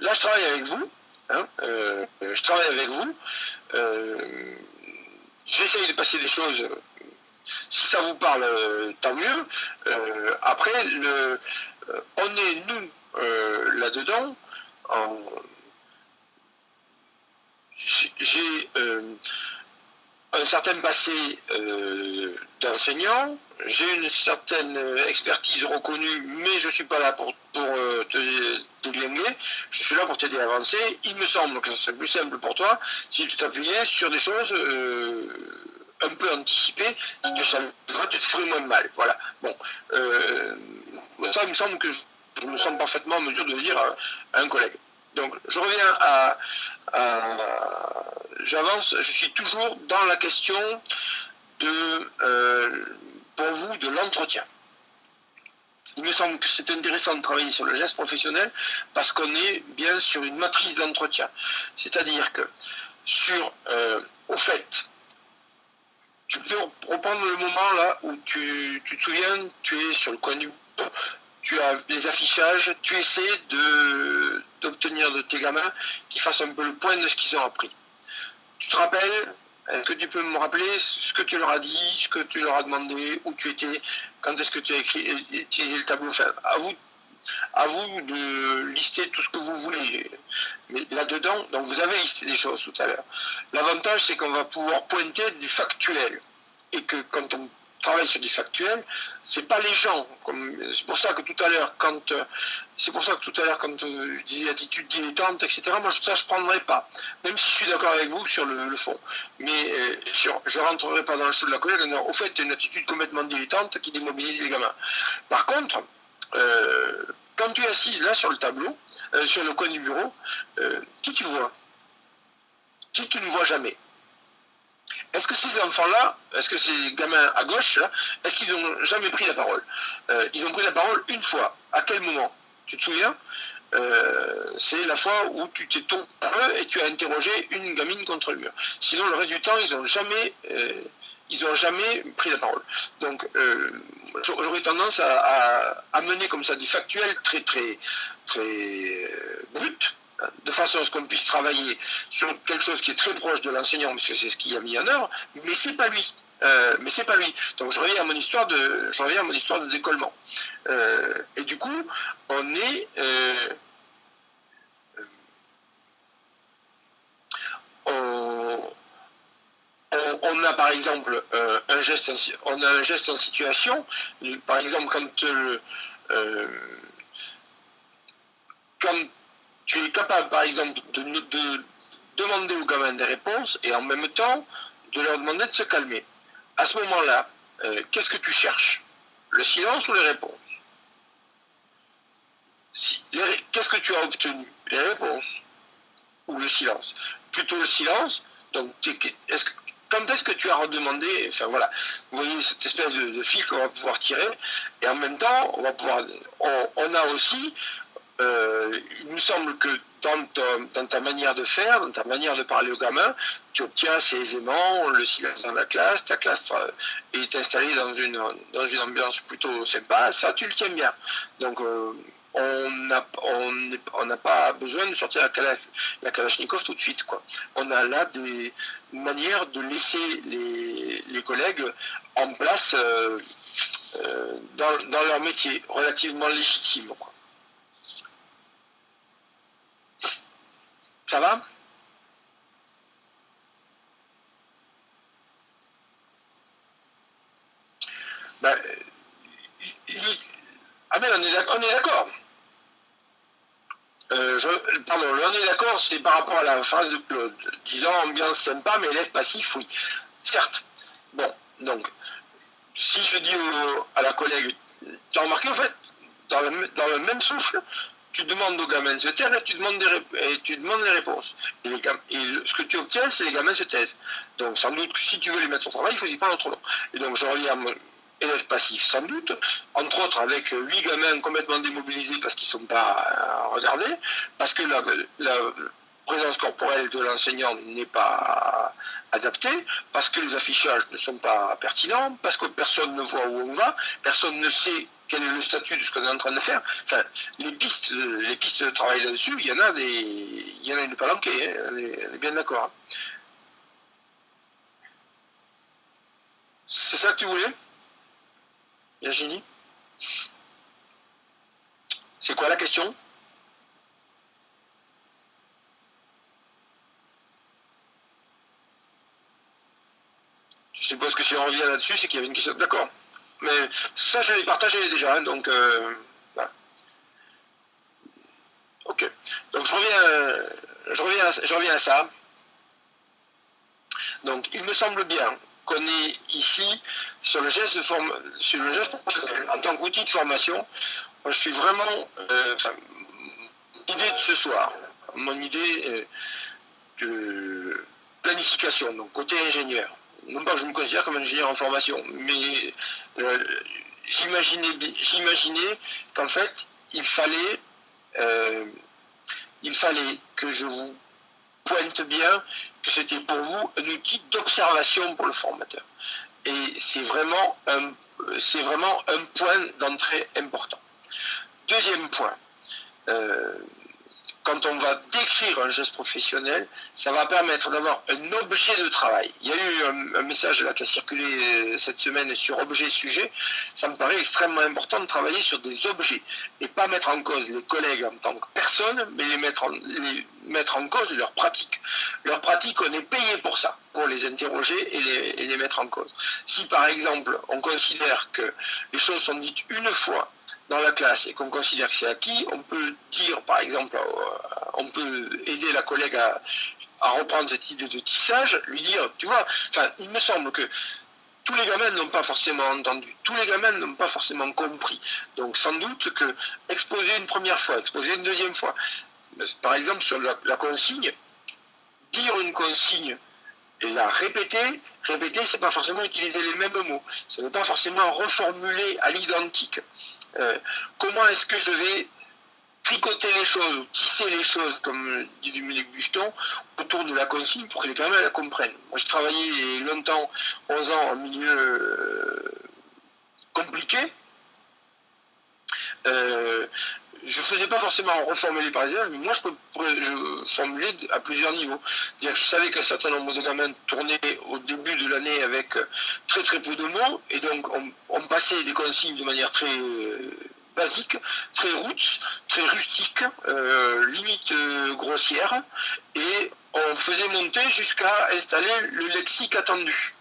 là, je travaille avec vous. Je travaille avec vous. J'essaye de passer des choses. Si ça vous parle, tant mieux. Après, on est, nous, là-dedans, j'ai un certain passé d'enseignant, j'ai une certaine expertise reconnue, mais je ne suis pas là pour te glinguer, je suis là pour t'aider à avancer. Il me semble que ce serait plus simple pour toi si tu t'appuyais sur des choses un peu anticipées, si tu te ferais moins mal. Voilà. Bon, ça, il me semble que je me sens parfaitement en mesure de le dire à un collègue. Donc, je reviens j'avance, je suis toujours dans la question pour vous, de l'entretien. Il me semble que c'est intéressant de travailler sur le geste professionnel parce qu'on est bien sur une matrice d'entretien. C'est-à-dire que au fait, tu peux reprendre le moment là où tu te souviens, tu es sur le coin du bureau, tu as les affichages, tu essaies d'obtenir de tes gamins qu'ils fassent un peu le point de ce qu'ils ont appris. Tu te rappelles, est-ce que tu peux me rappeler ce que tu leur as dit, ce que tu leur as demandé, où tu étais, quand est-ce que tu as utilisé le tableau? Enfin, à vous de lister tout ce que vous voulez. Mais là-dedans, donc vous avez listé des choses tout à l'heure. L'avantage, c'est qu'on va pouvoir pointer du factuel. Et que quand on travaille sur du factuel, c'est pas les gens. C'est pour ça que tout à l'heure, quand je disais attitude dilettante, etc., moi ça je prendrai pas. Même si je suis d'accord avec vous sur le fond. Mais je rentrerai pas dans le chou de la colère. Au fait, c'est une attitude complètement dilettante qui démobilise les gamins. Par contre, quand tu es assise là sur le tableau, sur le coin du bureau, qui tu vois? Qui tu ne vois jamais? Est-ce que ces enfants-là, est-ce que ces gamins à gauche, là, est-ce qu'ils n'ont jamais pris la parole? Ils ont pris la parole une fois. À quel moment? Tu te souviens? C'est la fois où tu t'es tourné et tu as interrogé une gamine contre le mur. Sinon, le reste du temps, ils n'ont jamais pris la parole. Donc, j'aurais tendance à mener comme ça du factuel très, très, très brut, de façon à ce qu'on puisse travailler sur quelque chose qui est très proche de l'enseignant, parce que c'est ce qu'il a mis en œuvre, mais c'est pas lui. Donc je reviens à mon histoire de décollement. Et du coup, on est on a par exemple un geste en situation. Par exemple, quand tu es capable, par exemple, de demander aux gamins des réponses et en même temps de leur demander de se calmer. À ce moment-là, qu'est-ce que tu cherches? Le silence ou les réponses? Qu'est-ce que tu as obtenu? Les réponses ou le silence? Plutôt le silence. Donc, quand est-ce que tu as redemandé? Enfin voilà, vous voyez cette espèce de fil qu'on va pouvoir tirer, et en même temps, on a aussi, il me semble que dans ta manière de faire, dans ta manière de parler aux gamins, tu obtiens assez aisément le silence dans la classe, ta classe est installée dans une ambiance plutôt sympa, ça tu le tiens bien. Donc on n'a pas besoin de sortir la Kalachnikov tout de suite, quoi. On a là des manières de laisser les collègues en place dans leur métier, relativement légitime, quoi. Ça va? Ben, ah ben on est d'accord. Pardon, on est d'accord, c'est par rapport à la phrase de Claude, disant ambiance sympa, mais élève passif, oui. Certes. Bon, donc, si je dis à la collègue, tu as remarqué, en fait, dans le même souffle, tu demandes aux gamins de se taire et tu demandes les réponses. Et ce que tu obtiens, c'est les gamins se taisent. Donc, sans doute que si tu veux les mettre au travail, il faut dire pas trop long. Et donc, je reviens à mon élève passif, sans doute, entre autres avec 8 gamins complètement démobilisés parce qu'ils ne sont pas regardés, parce que la présence corporelle de l'enseignant n'est pas adaptée, parce que les affichages ne sont pas pertinents, parce que personne ne voit où on va, personne ne sait quel est le statut de ce qu'on est en train de faire. Enfin, les pistes de travail là-dessus, il y en a une palanquée, hein, on est bien d'accord. Hein. C'est ça que tu voulais, Virginie? C'est quoi la question? Je suppose que si on revient là-dessus, c'est qu'il y avait une question. D'accord. Mais ça, je l'ai partagé déjà, hein, donc voilà. Ok. Donc je reviens à ça. Donc il me semble bien qu'on est ici sur le geste professionnel. En tant qu'outil de formation, moi, je suis vraiment mon idée de ce soir, mon idée de planification, donc côté ingénieur. Non pas que je me considère comme ingénieur en formation, mais j'imaginais qu'en fait, euh, il fallait que je vous pointe bien que c'était pour vous un outil d'observation pour le formateur. Et c'est vraiment un point d'entrée important. Deuxième point, quand on va décrire un geste professionnel, ça va permettre d'avoir un objet de travail. Il y a eu un message là qui a circulé cette semaine sur objet-sujet. Ça me paraît extrêmement important de travailler sur des objets et pas mettre en cause les collègues en tant que personnes, mais les mettre en cause leur pratique. Leur pratique, on est payé pour ça, pour les interroger et les mettre en cause. Si par exemple, on considère que les choses sont dites une fois dans la classe et qu'on considère que c'est acquis, on peut dire, par exemple, on peut aider la collègue à reprendre cette idée de tissage, lui dire, tu vois, enfin, il me semble que tous les gamins n'ont pas forcément entendu, tous les gamins n'ont pas forcément compris. Donc sans doute que exposer une première fois, exposer une deuxième fois, par exemple sur la consigne, dire une consigne et la répéter, c'est pas forcément utiliser les mêmes mots, ce n'est pas forcément reformuler à l'identique. Comment est-ce que je vais tricoter les choses, tisser les choses, comme dit Dominique Bucheton, autour de la consigne pour que les gamins la comprennent. Moi, j'ai travaillé longtemps, 11 ans, en milieu compliqué. Je ne faisais pas forcément reformuler par exemple, mais moi je formulais à plusieurs niveaux. C'est-à-dire que je savais qu'un certain nombre de gamins tournaient au début de l'année avec très très peu de mots, et donc on passait des consignes de manière très basique, très roots, très rustique, limite grossière, et on faisait monter jusqu'à installer le lexique attendu.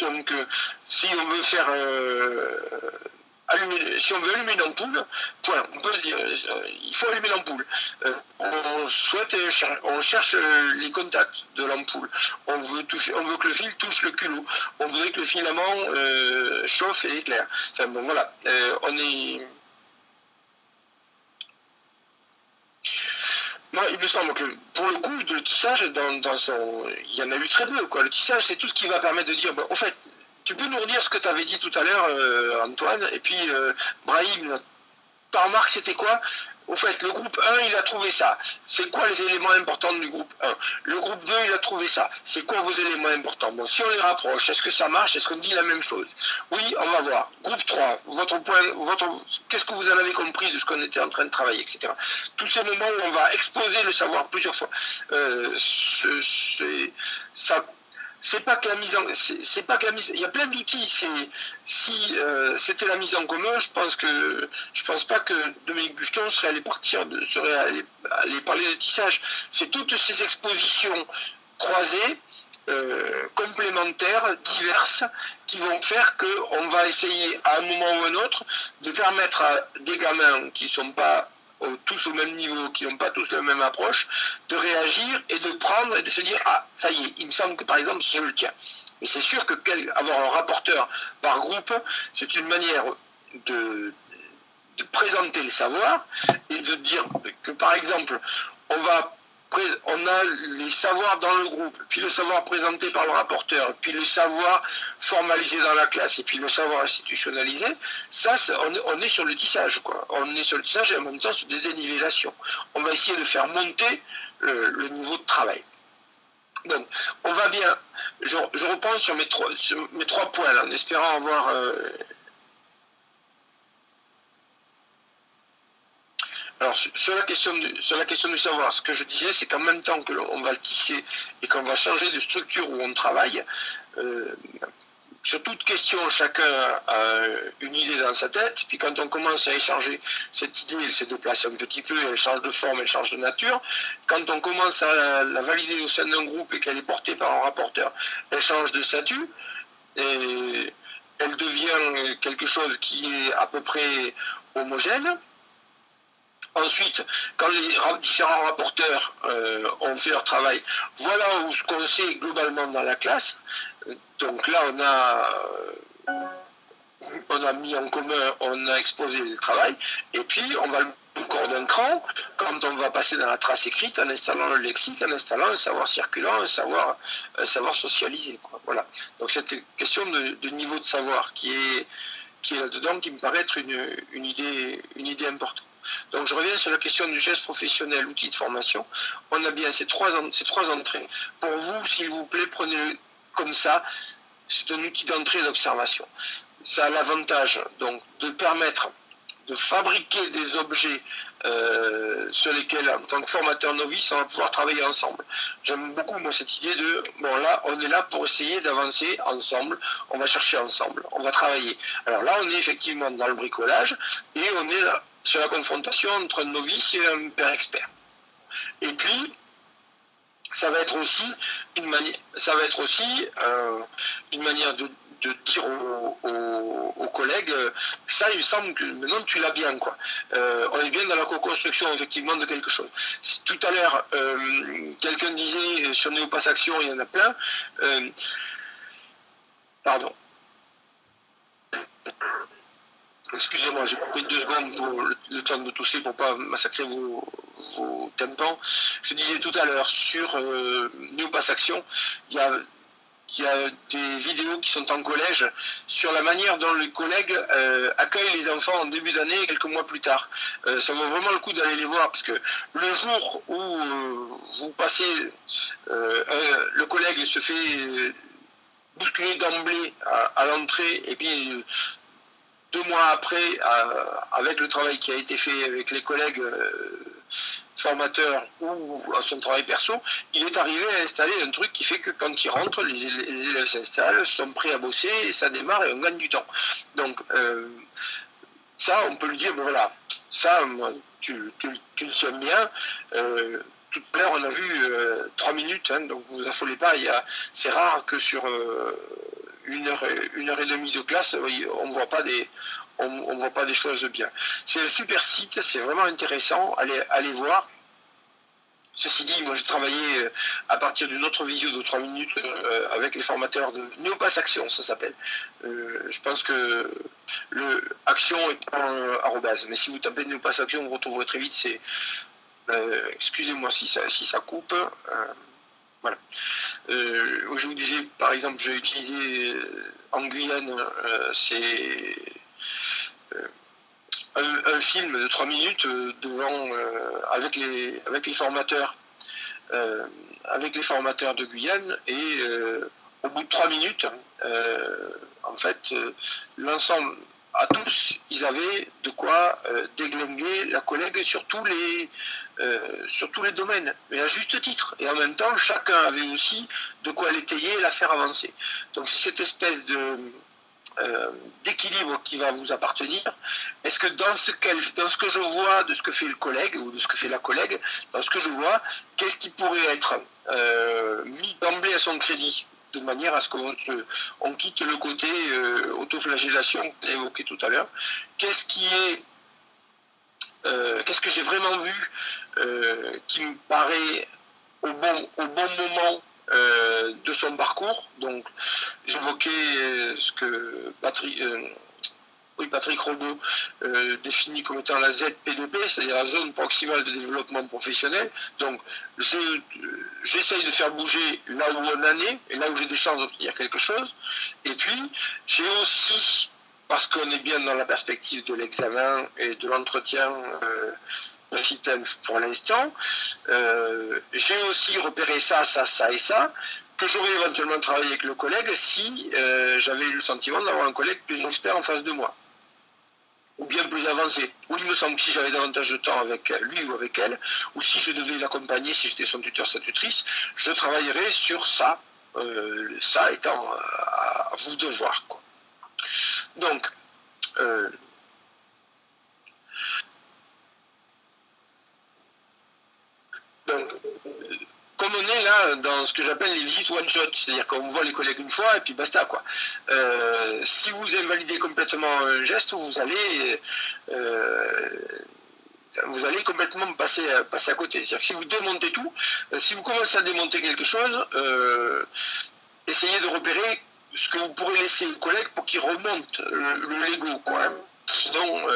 Donc, si on veut faire si on veut allumer l'ampoule, point. On peut dire, il faut allumer l'ampoule. On cherche les contacts de l'ampoule. On veut que le fil touche le culot. On voudrait que le filament chauffe et éclaire. Enfin bon, voilà. On est. Moi, il me semble que pour le coup, le tissage, il y en a eu très peu, quoi. Le tissage, c'est tout ce qui va permettre de dire, en fait, tu peux nous redire ce que tu avais dit tout à l'heure, Antoine, et puis Brahim, ta remarque, c'était quoi? Au fait, le groupe 1, il a trouvé ça. C'est quoi les éléments importants du groupe 1? Le groupe 2, il a trouvé ça. C'est quoi vos éléments importants? Bon, si on les rapproche, est-ce que ça marche? Est-ce qu'on dit la même chose? Oui, on va voir. Groupe 3, qu'est-ce que vous en avez compris de ce qu'on était en train de travailler, etc. Tous ces moments où on va exposer le savoir plusieurs fois. C'est pas que la mise il y a plein d'outils. Si c'était la mise en commun, je pense pas que Dominique Bucheton serait allé parler de tissage. C'est toutes ces expositions croisées, complémentaires, diverses, qui vont faire qu'on va essayer à un moment ou à un autre de permettre à des gamins qui ne sont pas tous au même niveau, qui n'ont pas tous la même approche, de réagir et de prendre et de se dire « Ah, ça y est, il me semble que par exemple, je le tiens ». Mais c'est sûr que avoir un rapporteur par groupe, c'est une manière de présenter le savoir et de dire que par exemple, on a les savoirs dans le groupe, puis le savoir présenté par le rapporteur, puis le savoir formalisé dans la classe, et puis le savoir institutionnalisé. Ça, on est sur le tissage, quoi. On est sur le tissage et en même temps sur des dénivellations. On va essayer de faire monter le niveau de travail. Donc, on va bien. Je reprends sur mes trois points, là, en espérant avoir... Alors, sur la question du savoir, ce que je disais, c'est qu'en même temps qu'on va le tisser et qu'on va changer de structure où on travaille, sur toute question, chacun a une idée dans sa tête, puis quand on commence à échanger cette idée, elle se déplace un petit peu, elle change de forme, elle change de nature. Quand on commence à la valider au sein d'un groupe et qu'elle est portée par un rapporteur, elle change de statut, et elle devient quelque chose qui est à peu près homogène. Ensuite, quand les différents rapporteurs ont fait leur travail, voilà où ce qu'on sait globalement dans la classe. Donc là, on a mis en commun, on a exposé le travail, et puis on va encore d'un cran quand on va passer dans la trace écrite en installant le lexique, en installant un savoir circulant, un savoir socialisé, quoi. Voilà. Donc cette question de niveau de savoir qui est là-dedans, qui me paraît être une idée importante. Donc je reviens sur la question du geste professionnel, outil de formation. On a bien ces trois entrées. Pour vous, s'il vous plaît, prenez-le comme ça. C'est un outil d'entrée et d'observation. Ça a l'avantage donc de permettre de fabriquer des objets sur lesquels, en tant que formateur novice, on va pouvoir travailler ensemble. J'aime beaucoup, moi, cette idée de, bon là, on est là pour essayer d'avancer ensemble, on va chercher ensemble, on va travailler. Alors là, on est effectivement dans le bricolage, et on est là, sur la confrontation entre un novice et un père expert. Et puis, ça va être aussi une manière de dire aux collègues, ça il me semble que maintenant tu l'as bien, quoi. On est bien dans la co-construction effectivement de quelque chose. Tout à l'heure, quelqu'un disait sur Néopass Action, il y en a plein. Pardon. Excusez-moi, j'ai pris 2 secondes pour le temps de tousser pour ne pas massacrer vos tympans. Je disais tout à l'heure, sur Néopass Action, il y a des vidéos qui sont en collège sur la manière dont les collègues accueillent les enfants en début d'année et quelques mois plus tard. Ça vaut vraiment le coup d'aller les voir, parce que le jour où vous passez, le collègue se fait bousculer d'emblée à l'entrée, et puis 2 mois après, avec le travail qui a été fait avec les collègues formateur ou à son travail perso, il est arrivé à installer un truc qui fait que quand il rentre, les élèves s'installent, sont prêts à bosser, et ça démarre et on gagne du temps. Donc ça, on peut lui dire, bon voilà, ça, tu le tiens bien. Tout à l'heure, on a vu 3 minutes, hein, donc vous affolez pas, c'est rare que sur 1 heure et demie de classe, on ne voit pas des choses bien. C'est un super site, c'est vraiment intéressant, allez voir. Ceci dit, moi j'ai travaillé à partir d'une autre visio de 3 minutes avec les formateurs de Néopass Action, ça s'appelle. Je pense que le Action est un arrobase, mais si vous tapez Néopass Action, vous retrouverez très vite. C'est excusez-moi si ça coupe. Voilà. Je vous disais, par exemple, j'ai utilisé en Guyane, c'est un film de 3 minutes avec les formateurs de Guyane, et au bout de 3 minutes, en fait, l'ensemble, à tous, ils avaient de quoi déglinguer la collègue sur tous les domaines, mais à juste titre. Et en même temps, chacun avait aussi de quoi l'étayer et la faire avancer. Donc c'est cette espèce d'équilibre qui va vous appartenir. Est-ce que dans ce que je vois de ce que fait le collègue ou de ce que fait la collègue, dans ce que je vois, qu'est-ce qui pourrait être mis d'emblée à son crédit, de manière à ce qu'on quitte le côté autoflagellation qu'on a évoqué tout à l'heure. Qu'est-ce que j'ai vraiment vu qui me paraît au bon moment de son parcours. Donc j'évoquais ce que Patrick Robot définit comme étant la ZP2P, c'est-à-dire la zone proximale de développement professionnel. Donc j'essaye de faire bouger là où on en est, et là où j'ai des chances d'obtenir quelque chose. Et puis j'ai aussi, parce qu'on est bien dans la perspective de l'examen et de l'entretien pour l'instant, j'ai aussi repéré ça et ça, que j'aurais éventuellement travaillé avec le collègue si j'avais eu le sentiment d'avoir un collègue plus expert en face de moi, ou bien plus avancé. Ou il me semble que si j'avais davantage de temps avec lui ou avec elle, ou si je devais l'accompagner, si j'étais son tuteur, sa tutrice, je travaillerais sur ça ça étant à vous de voir, quoi. Donc, comme on est là dans ce que j'appelle les visites one-shot, c'est-à-dire qu'on voit les collègues une fois et puis basta, quoi. Si vous invalidez complètement un geste, vous allez complètement passer à côté. C'est-à-dire que si vous démontez tout, si vous commencez à démonter quelque chose, essayez de repérer ce que vous pourrez laisser aux collègues pour qu'ils remontent le Lego, quoi. Sinon,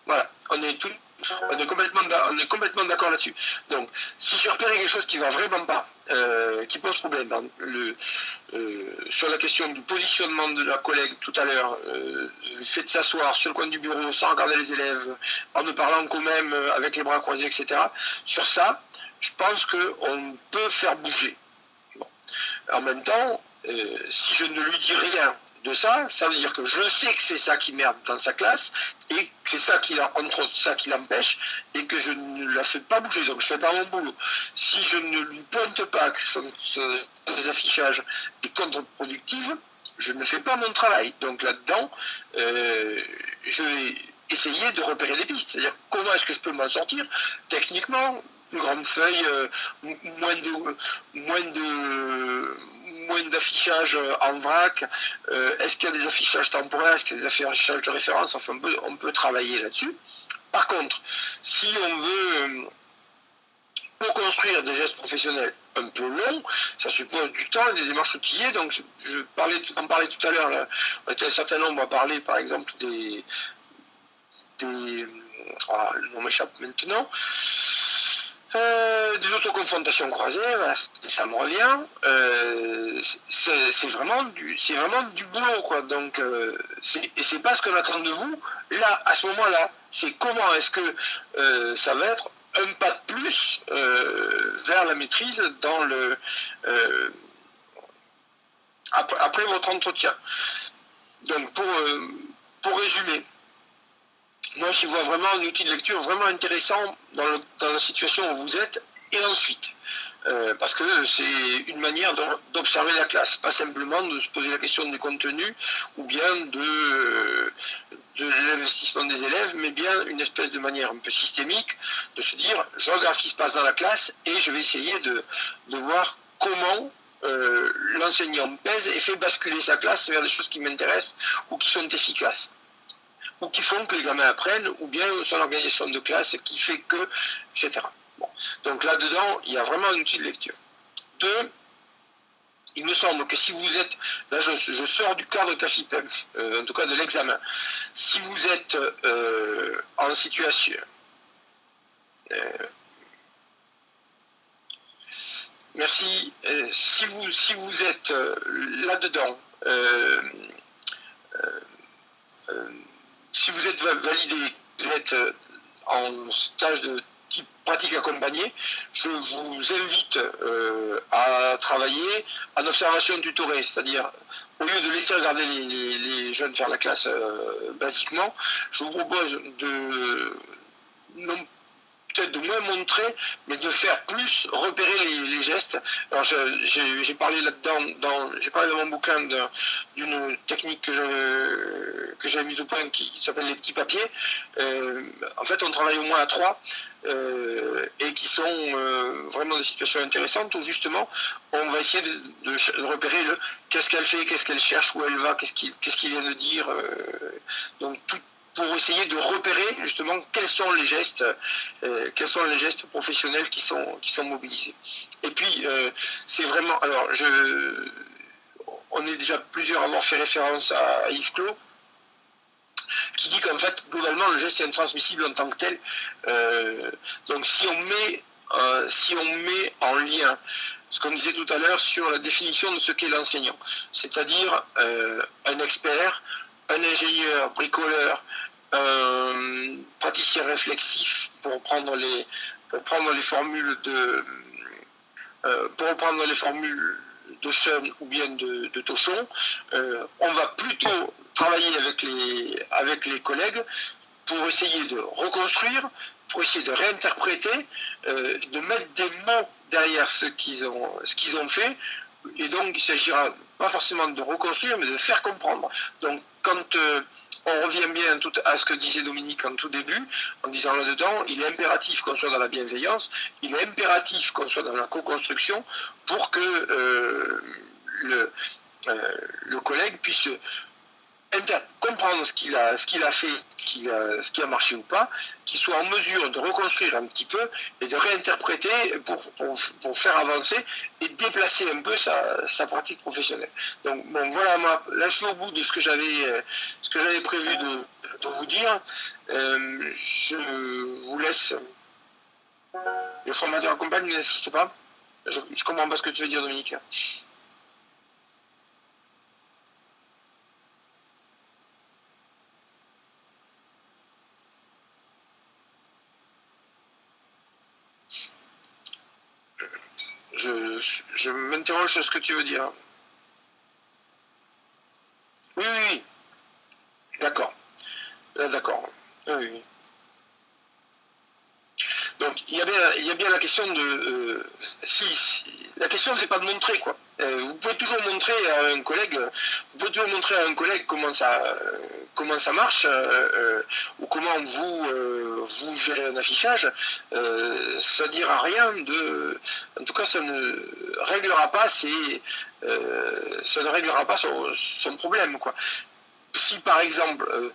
voilà, on est complètement d'accord là-dessus. Donc, si je repère quelque chose qui va vraiment pas, qui pose problème, sur la question du positionnement de la collègue tout à l'heure, le fait de s'asseoir sur le coin du bureau sans regarder les élèves, en ne parlant qu'au même avec les bras croisés, etc. Sur ça, je pense qu'on peut faire bouger. Bon. En même temps, si je ne lui dis rien de ça, ça veut dire que je sais que c'est ça qui merde dans sa classe et que c'est ça qui entre autres ça qui l'empêche et que je ne la fais pas bouger, donc je fais pas mon boulot. Si je ne lui pointe pas que son affichage est contre-productif, je ne fais pas mon travail. Donc là-dedans, je vais essayer de repérer des pistes. C'est-à-dire comment est-ce que je peux m'en sortir techniquement, plus grande feuille, moins d'affichage en vrac, est-ce qu'il y a des affichages temporaires, est-ce qu'il y a des affichages de référence, enfin on peut travailler là-dessus. Par contre, si on veut pour construire des gestes professionnels un peu longs, ça suppose du temps et des démarches outillées, donc je en parlais tout à l'heure, on était un certain nombre à parler par exemple le nom m'échappe maintenant, des autoconfrontations croisées, voilà, ça me revient. C'est vraiment du boulot, quoi. Donc, c'est pas ce qu'on attend de vous. Là, à ce moment-là, c'est comment est-ce que ça va être un pas de plus vers la maîtrise dans après votre entretien. Donc, pour résumer. Moi, j'y vois vraiment un outil de lecture vraiment intéressant dans la situation où vous êtes et ensuite. Parce que c'est une manière d'observer la classe, pas simplement de se poser la question du contenu ou bien de l'investissement des élèves, mais bien une espèce de manière un peu systémique de se dire, je regarde ce qui se passe dans la classe et je vais essayer de voir comment l'enseignant pèse et fait basculer sa classe vers des choses qui m'intéressent ou qui sont efficaces, ou qui font que les gamins apprennent, ou bien son organisation de classe qui fait que, etc. Bon. Donc là-dedans, il y a vraiment un outil de lecture. 2, il me semble que si vous êtes, là je sors du cadre CAFIPEM, en tout cas de l'examen, si vous êtes en situation, merci, si vous êtes là-dedans, si vous êtes validé, vous êtes en stage de type pratique accompagnée, je vous invite à travailler en observation tutorée, c'est-à-dire au lieu de laisser regarder les jeunes faire la classe basiquement, je vous propose peut-être de moins montrer, mais de faire plus, repérer les gestes. Alors j'ai parlé là-dedans, j'ai parlé dans mon bouquin d'une technique que j'avais mise au point qui s'appelle les petits papiers. En fait, on travaille au moins à 3 et qui sont vraiment des situations intéressantes où justement on va essayer de repérer qu'est-ce qu'elle fait, qu'est-ce qu'elle cherche, où elle va, qu'est-ce qu'il vient de dire. Donc tout pour essayer de repérer justement quels sont les gestes professionnels qui sont mobilisés. Et puis c'est vraiment, alors on est déjà plusieurs à avoir fait référence à Yves Clos, qui dit qu'en fait globalement le geste est intransmissible en tant que tel. Donc si on met en lien ce qu'on disait tout à l'heure sur la définition de ce qu'est l'enseignant, c'est-à-dire un expert, un ingénieur, bricoleur, un praticien réflexif, pour reprendre les formules de Schoen ou bien de Tochon, on va plutôt travailler avec les collègues pour essayer de reconstruire, pour essayer de réinterpréter, de mettre des mots derrière ce qu'ils ont fait, et donc il s'agira pas forcément de reconstruire, mais de faire comprendre. Donc quand on revient bien à ce que disait Dominique en tout début, en disant là-dedans, il est impératif qu'on soit dans la bienveillance, il est impératif qu'on soit dans la co-construction pour que le collègue puisse comprendre ce qu'il a fait, ce qui a marché ou pas, qu'il soit en mesure de reconstruire un petit peu et de réinterpréter pour faire avancer et déplacer un peu sa pratique professionnelle. Donc bon, voilà, moi, là je suis au bout de ce que j'avais prévu de vous dire. Je vous laisse. Le formateur accompagne, n'insiste pas. Je comprends pas ce que tu veux dire, Dominique. Je m'interroge sur ce que tu veux dire. Oui, oui, oui. D'accord. D'accord. Oui, oui. Donc il y a bien la question de la question c'est pas de montrer quoi. Vous pouvez toujours montrer à un collègue, comment ça marche ou comment vous gérez un affichage. Ça dira rien en tout cas ça ne réglera pas son problème quoi. Si par exemple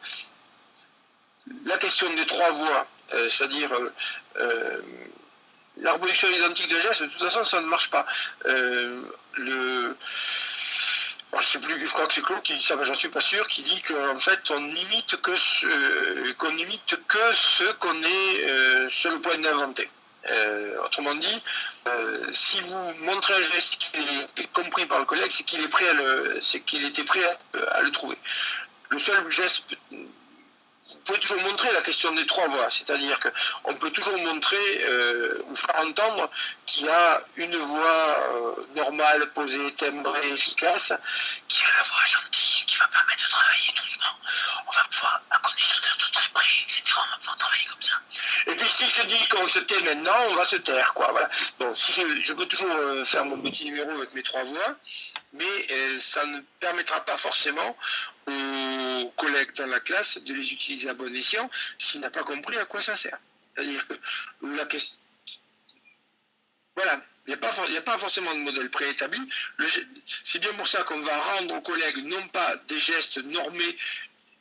la question des 3 voies, c'est-à-dire la reproduction identique de gestes, de toute façon, ça ne marche pas. Je sais plus, je crois que c'est Claude qui dit ça, mais j'en suis pas sûr, qui dit qu'en fait, on n'imite que ce qu'on est sur le point d'inventer. Autrement dit, si vous montrez un geste qui est compris par le collègue, c'est qu'il était prêt à le trouver. Le seul geste vous pouvez toujours montrer la question des 3 voix, c'est-à-dire qu'on peut toujours montrer ou faire entendre qu'il y a une voix normale, posée, timbrée, efficace, qui a la voix gentille, qui va permettre de travailler doucement. On va pouvoir, à condition d'être très près, etc., on va pouvoir travailler comme ça. Et puis si je dis qu'on se tait maintenant, on va se taire, quoi. Voilà. Bon, si je peux toujours faire mon petit numéro avec mes 3 voix, mais ça ne permettra pas forcément aux collègues dans la classe de les utiliser à bon escient s'il n'a pas compris à quoi ça sert. C'est-à-dire que la question... Voilà, il n'y a pas forcément de modèle préétabli. C'est bien pour ça qu'on va rendre aux collègues non pas des gestes normés,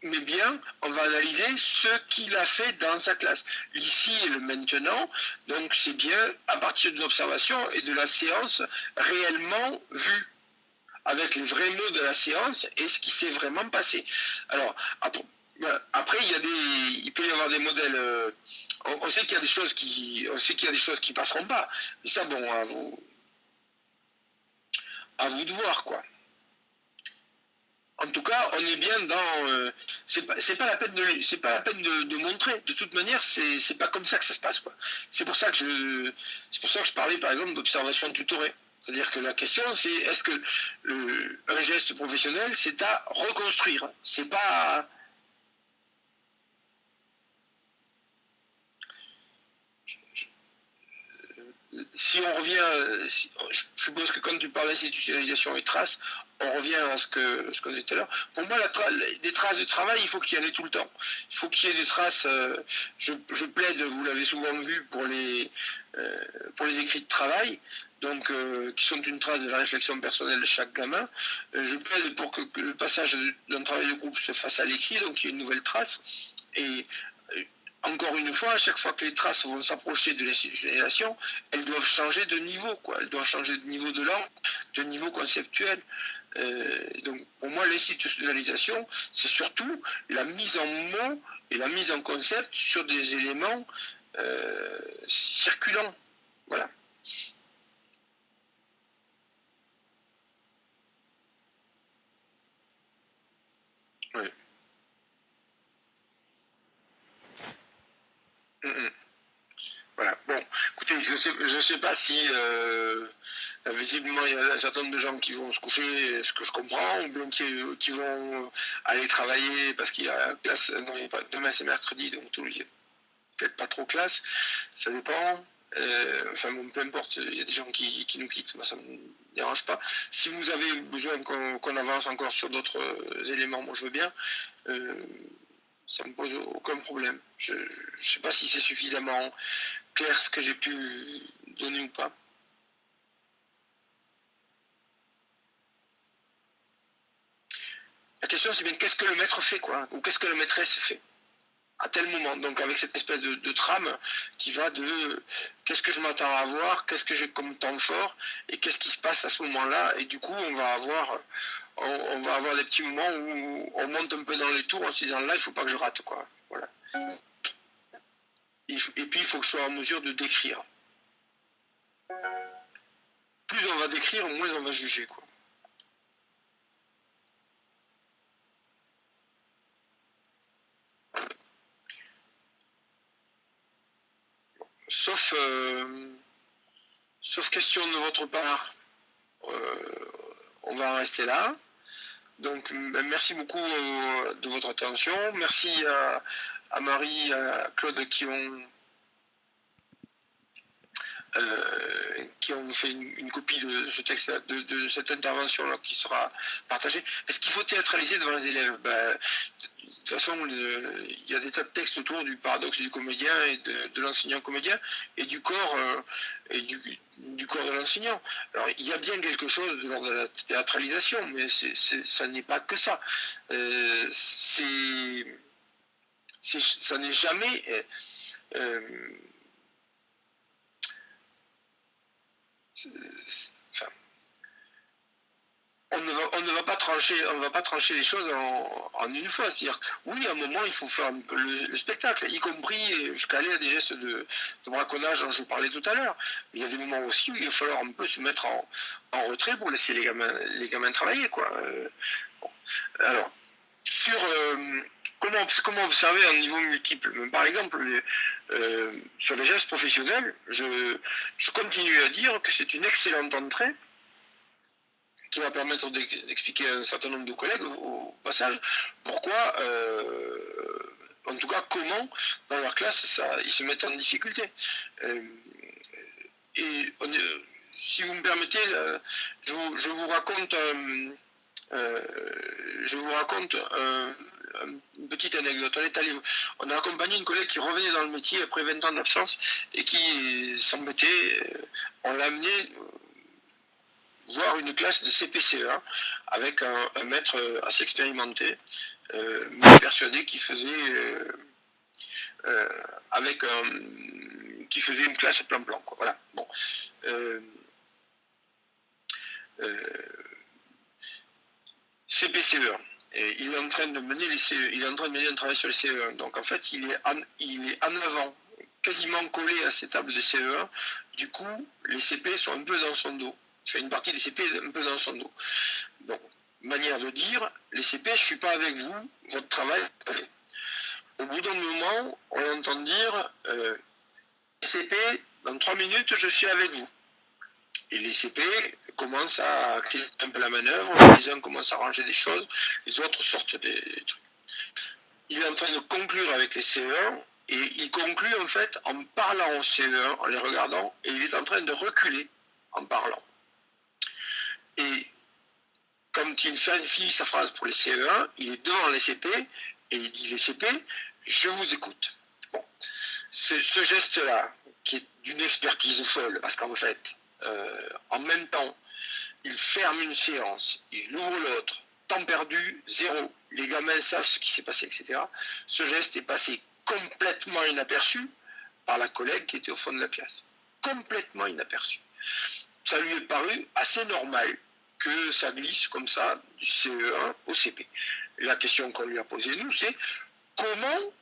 mais bien, on va analyser ce qu'il a fait dans sa classe. L'ici et le maintenant, donc c'est bien à partir de l'observation et de la séance réellement vue, avec les vrais mots de la séance et ce qui s'est vraiment passé. Alors, après il peut y avoir des modèles. On sait qu'il y a des choses qui passeront pas. Mais ça, bon, à vous de voir, quoi. En tout cas, on est bien dans. C'est pas la peine de montrer. De toute manière, c'est pas comme ça que ça se passe, quoi. C'est pour ça que je parlais, par exemple, d'observation tutorée. C'est-à-dire que la question, c'est est-ce que un geste professionnel, c'est à reconstruire. C'est pas si on revient, je suppose que quand tu parles d'institutionnalisation et traces, on revient à ce qu'on disait tout à l'heure. Pour moi, des traces de travail, il faut qu'il y en ait tout le temps. Il faut qu'il y ait des traces. Je plaide, vous l'avez souvent vu, pour les écrits de travail, donc qui sont une trace de la réflexion personnelle de chaque gamin. Je plaide pour que le passage d'un travail de groupe se fasse à l'écrit, donc il y ait une nouvelle trace. Et encore une fois, à chaque fois que les traces vont s'approcher de l'institutionnalisation, elles doivent changer de niveau, quoi. Elles doivent changer de niveau de langue, de niveau conceptuel. Donc, pour moi, l'institutionnalisation, c'est surtout la mise en mots et la mise en concept sur des éléments circulants. Voilà. Oui. Voilà. Bon, écoutez, je sais pas si visiblement il y a un certain nombre de gens qui vont se coucher, ce que je comprends, ou bien qui vont aller travailler parce qu'il y a classe. Non, il y a pas, demain c'est mercredi, donc tout le peut-être pas trop classe, ça dépend. Enfin bon, peu importe, il y a des gens qui nous quittent, moi ça me dérange pas. Si vous avez besoin qu'on avance encore sur d'autres éléments, moi je veux bien. Ça me pose aucun problème. Je ne sais pas si c'est suffisamment clair ce que j'ai pu donner ou pas. La question c'est bien qu'est-ce que le maître fait, quoi, ou qu'est-ce que la maîtresse fait à tel moment, donc avec cette espèce de trame qui va de qu'est-ce que je m'attends à voir, qu'est-ce que j'ai comme temps fort, et qu'est-ce qui se passe à ce moment-là, et du coup on va avoir des petits moments où on monte un peu dans les tours en se disant là il faut pas que je rate, quoi. Voilà. Et puis il faut que je sois en mesure de décrire. Plus on va décrire, moins on va juger, quoi. Sauf question de votre part, on va en rester là. Donc merci beaucoup de votre attention. Merci à Marie, à Claude qui ont fait une copie de ce texte, de cette intervention-là qui sera partagée. Est-ce qu'il faut théâtraliser devant les élèves? De toute façon, il y a des tas de textes autour du paradoxe du comédien et de l'enseignant comédien et du corps et du corps de l'enseignant. Alors, il y a bien quelque chose de l'ordre de la théâtralisation, mais ça n'est pas que ça. Ça n'est jamais... enfin, on ne va pas trancher les choses en une fois. C'est-à-dire, oui, à un moment, il faut faire le spectacle, y compris jusqu'à aller à des gestes de braconnage dont je parlais tout à l'heure. Mais il y a des moments aussi où il va falloir un peu se mettre en retrait pour laisser les gamins travailler, quoi. Bon. Alors, sur comment observer à un niveau multiple. Par exemple, sur les gestes professionnels, je continue à dire que c'est une excellente entrée qui va permettre d'expliquer à un certain nombre de collègues au passage pourquoi, en tout cas comment dans leur classe ils se mettent en difficulté. Et si vous me permettez, je vous raconte une petite anecdote. On a accompagné une collègue qui revenait dans le métier après 20 ans d'absence et qui s'embêtait. On l'a amené voir une classe de CPCE1 avec un maître assez expérimenté, mais persuadé qu'il faisait qui faisait une classe plan-plan, quoi. Voilà. Bon. CPCE1. Et il est en train de mener un travail sur les CE1. Donc en fait, il est en avant, quasiment collé à ces tables de CE1. Du coup, les CP sont un peu dans son dos. Enfin, une partie des CP est un peu dans son dos. Donc, manière de dire, les CP, je ne suis pas avec vous, votre travail, allez. Au bout d'un moment, on entend dire, les CP, dans 3 minutes, je suis avec vous. Et les CP commencent à accélérer un peu la manœuvre, les uns commencent à ranger des choses, les autres sortent des trucs. Il est en train de conclure avec les CE1, et il conclut en fait en parlant aux CE1, en les regardant, et il est en train de reculer en parlant. Et quand il finit sa phrase pour les CE1, il est devant les CP, et il dit les CP, je vous écoute. Bon. Ce geste-là, qui est d'une expertise folle, parce qu'en fait, en même temps, il ferme une séance, il ouvre l'autre, temps perdu, zéro. Les gamins savent ce qui s'est passé, etc. Ce geste est passé complètement inaperçu par la collègue qui était au fond de la classe. Complètement inaperçu. Ça lui est paru assez normal que ça glisse comme ça du CE1 au CP. Et la question qu'on lui a posée, nous, c'est comment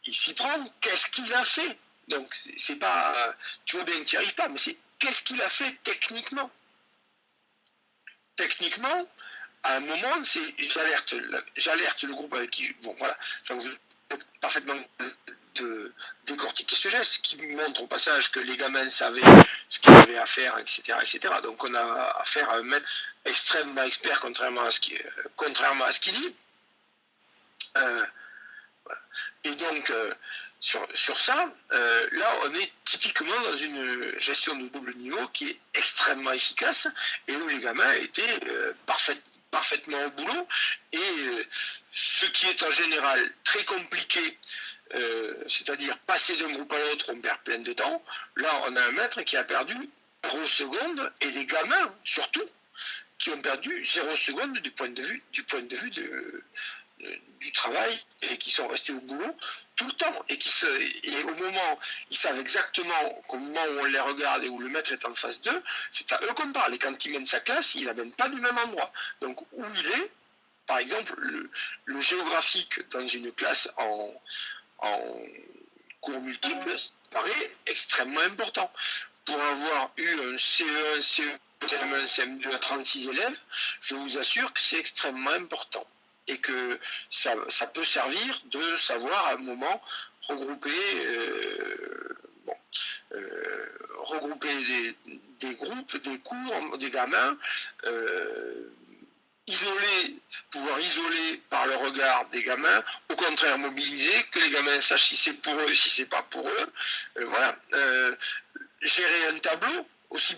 il s'y prend, qu'est-ce qu'il a fait? Donc, c'est pas, tu vois bien que tu n'y arrives pas, mais c'est qu'est-ce qu'il a fait techniquement? Techniquement, à un moment, j'alerte le groupe avec qui, bon voilà, ça vous parfaitement de décortiquer ce geste, qui montre au passage que les gamins savaient ce qu'ils avaient à faire, etc., etc. Donc on a affaire à un maître extrêmement expert, contrairement à ce qu'il dit. Voilà. Et donc, sur ça, là, on est typiquement dans une gestion de double niveau qui est extrêmement efficace et où les gamins étaient parfaitement au boulot. Et ce qui est en général très compliqué, c'est-à-dire passer d'un groupe à l'autre, on perd plein de temps. Là, on a un maître qui a perdu 0 seconde et des gamins, surtout, qui ont perdu 0 seconde du point de vue du travail et qui sont restés au boulot tout le temps et au moment ils savent exactement au moment où on les regarde et où le maître est en face d'eux, c'est à eux qu'on parle et quand il mène sa classe, il l'amène pas du même endroit. Donc où il est, par exemple, le géographique dans une classe en cours multiples paraît extrêmement important. Pour avoir eu un CE1, un CE1, un CM2 à 36 élèves, je vous assure que c'est extrêmement important et que ça peut servir de savoir à un moment regrouper, regrouper des groupes, des cours, des gamins, pouvoir isoler par le regard des gamins, au contraire mobiliser, que les gamins sachent si c'est pour eux, si c'est pas pour eux, voilà. Gérer un tableau, aussi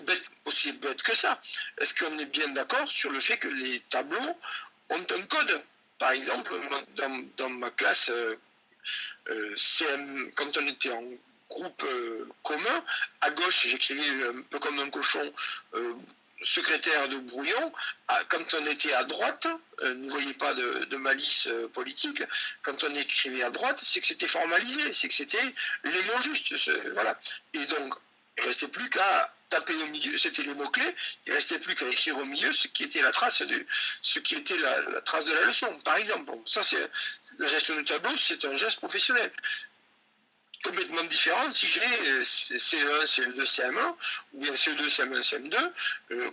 bête que ça. Est-ce qu'on est bien d'accord sur le fait que les tableaux ont un code? Par exemple, dans ma classe CM, quand on était en groupe commun, à gauche, j'écrivais un peu comme un cochon secrétaire de brouillon. Quand on était à droite, ne voyez pas de malice politique, quand on écrivait à droite, c'est que c'était formalisé, c'est que c'était les mots justes. Voilà. Et donc, il ne restait plus qu'à taper au milieu, c'était les mots-clés, il ne restait plus qu'à écrire au milieu ce qui était la trace de la leçon, par exemple. Bon, ça, c'est la gestion du tableau, c'est un geste professionnel. Complètement différent si j'ai CE1, CE2, CM1, ou bien CE2, CM1, CM2,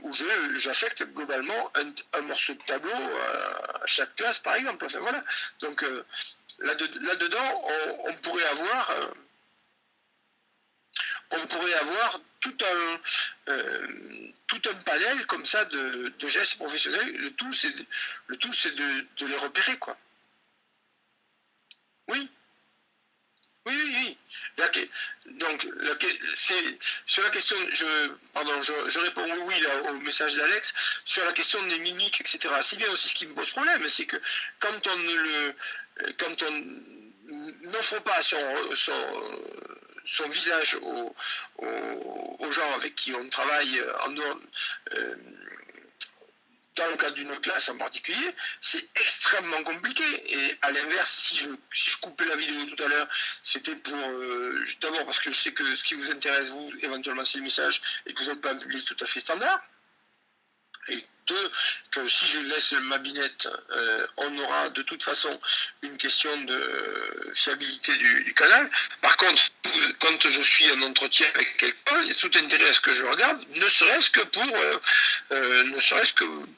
où j'affecte globalement un morceau de tableau à chaque classe, par exemple. Enfin, voilà. Donc, là-dedans, on pourrait avoir tout un panel comme ça de gestes professionnels. Le tout, c'est de les repérer, quoi. Oui. Oui. Donc, sur la question, je réponds oui là, au message d'Alex, sur la question des mimiques, etc. C'est bien aussi ce qui me pose problème, c'est que quand on n'offre pas son visage aux gens avec qui on travaille en dehors, dans le cadre d'une classe en particulier, c'est extrêmement compliqué. Et à l'inverse, si je coupais la vidéo tout à l'heure, c'était pour d'abord parce que je sais que ce qui vous intéresse, vous, éventuellement, c'est le message et que vous n'êtes pas un public tout à fait standard. Et deux, que si je laisse ma binette, on aura de toute façon une question de fiabilité du canal. Par contre, quand je suis en entretien avec quelqu'un, il y a tout intérêt à ce que je regarde, ne serait-ce que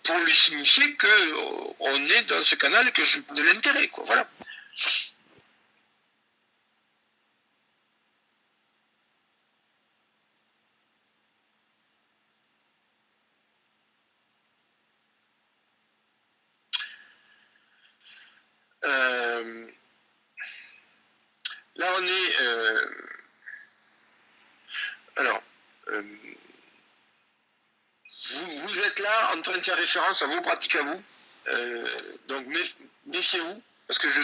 pour lui signifier qu'on est dans ce canal et que je de l'intérêt, quoi. Voilà. Là, on est... alors, vous êtes là en train de faire référence à vos pratiques à vous. Donc, méfiez-vous, parce que je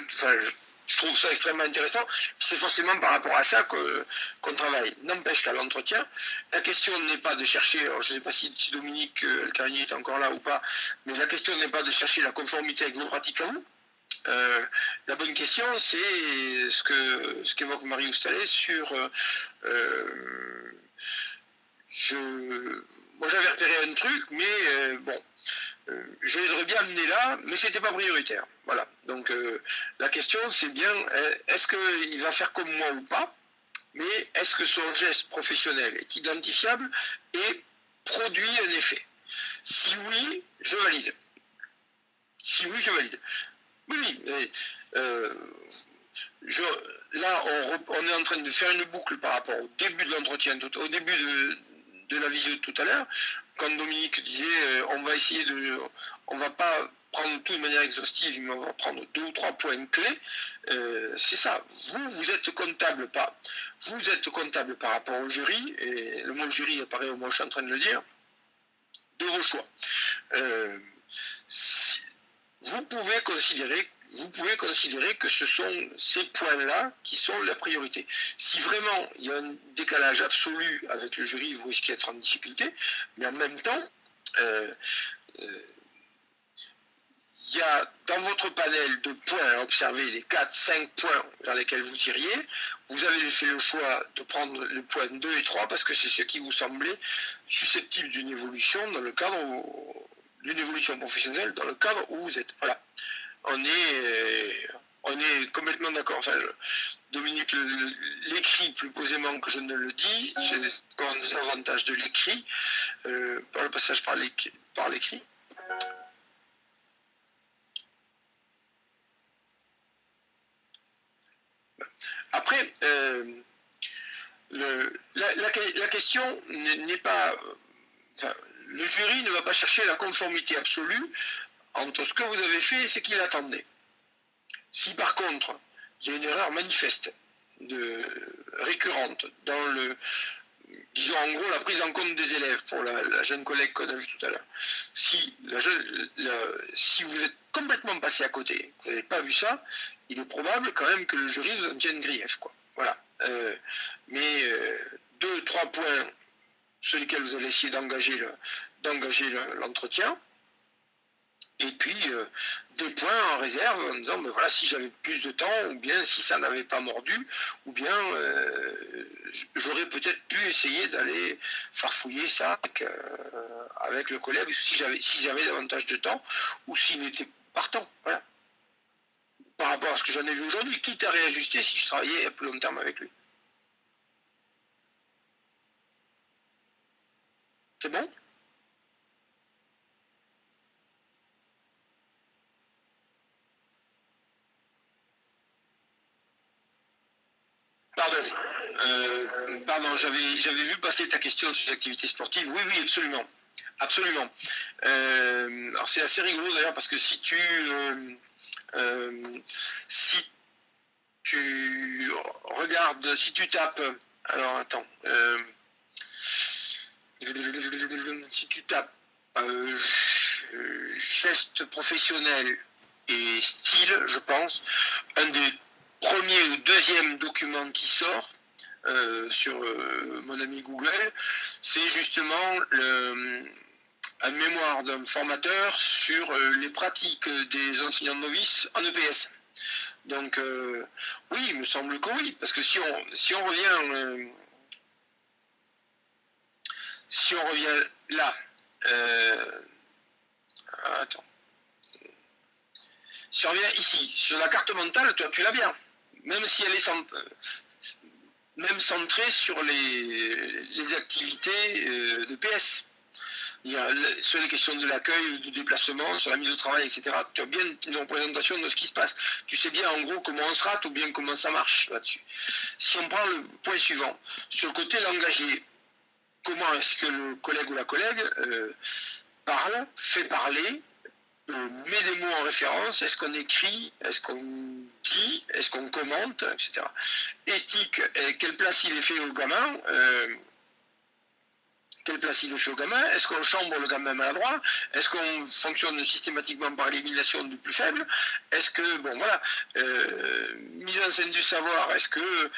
trouve ça extrêmement intéressant. C'est forcément par rapport à ça qu'on travaille. N'empêche qu'à l'entretien, la question n'est pas de chercher, alors je ne sais pas si Dominique Carigny est encore là ou pas, mais la question n'est pas de chercher la conformité avec vos pratiques à vous. La bonne question, c'est ce qu'évoque Marie Oustalet sur moi j'avais repéré un truc, mais bon, je les aurais bien amenés là, mais c'était pas prioritaire. Voilà. Donc la question c'est bien, est-ce qu'il va faire comme moi ou pas, mais est-ce que son geste professionnel est identifiable et produit un effet? Si oui, je valide. Oui, mais là, on est en train de faire une boucle par rapport au début de l'entretien, au début de la visio de tout à l'heure, quand Dominique disait on va pas prendre tout de manière exhaustive, mais on va prendre 2 ou 3 points clés. C'est ça. Vous êtes comptable par rapport au jury, et le mot jury apparaît au moment où je suis en train de le dire, de vos choix. Vous pouvez considérer que ce sont ces points-là qui sont la priorité. Si vraiment il y a un décalage absolu avec le jury, vous risquez d'être en difficulté, mais en même temps, il y a dans votre panel de points à observer les 4-5 points vers lesquels vous iriez. Vous avez fait le choix de prendre les points 2 et 3 parce que c'est ce qui vous semblait susceptible d'une évolution dans le cadre d'une évolution professionnelle dans le cadre où vous êtes. Voilà. On est complètement d'accord. Enfin, Dominique l'écrit plus posément que je ne le dis. C'est un des avantages de l'écrit, par le passage par l'écrit. Après, la question n'est pas... Enfin, le jury ne va pas chercher la conformité absolue entre ce que vous avez fait et ce qu'il attendait. Si par contre, il y a une erreur manifeste, récurrente, dans disons en gros la prise en compte des élèves, pour la jeune collègue qu'on a vue tout à l'heure, si vous êtes complètement passé à côté, vous n'avez pas vu ça, il est probable quand même que le jury vous en tienne grief, quoi. Voilà. Mais 2-3 points sur lesquels vous allez essayer d'engager l'entretien, et puis 2 points en réserve en disant ben voilà, si j'avais plus de temps, ou bien si ça n'avait pas mordu, ou bien j'aurais peut-être pu essayer d'aller farfouiller ça avec le collègue si j'avais davantage de temps, ou s'il n'était partant. Voilà. Par rapport à ce que j'en ai vu aujourd'hui, quitte à réajuster si je travaillais à plus long terme avec lui. C'est bon ? Pardon, j'avais vu passer ta question sur les activités sportives. Oui, oui, absolument. Absolument. Alors c'est assez rigolo d'ailleurs parce que si tu regardes, si tu tapes, alors attends, si tu tapes geste professionnel et style, je pense, un des premiers ou deuxième document qui sort sur mon ami Google, c'est justement un mémoire d'un formateur sur les pratiques des enseignants novices en EPS. Donc oui, il me semble que oui, parce que si on revient là, attends. Si on revient ici, sur la carte mentale, toi tu l'as bien, même si elle est même centrée sur les activités de PS. Sur les questions de l'accueil, du déplacement, sur la mise au travail, etc. Tu as bien une représentation de ce qui se passe. Tu sais bien en gros comment on se rate ou bien comment ça marche là-dessus. Si on prend le point suivant, sur le côté langagier, comment est-ce que le collègue ou la collègue parle, fait parler, met des mots en référence, est-ce qu'on écrit, est-ce qu'on dit, est-ce qu'on commente, etc. Éthique, quelle place il est fait au gamin est-ce qu'on chambre le gamin maladroit? Est-ce qu'on fonctionne systématiquement par élimination du plus faible? Est-ce que, bon voilà, mise en scène du savoir, est-ce que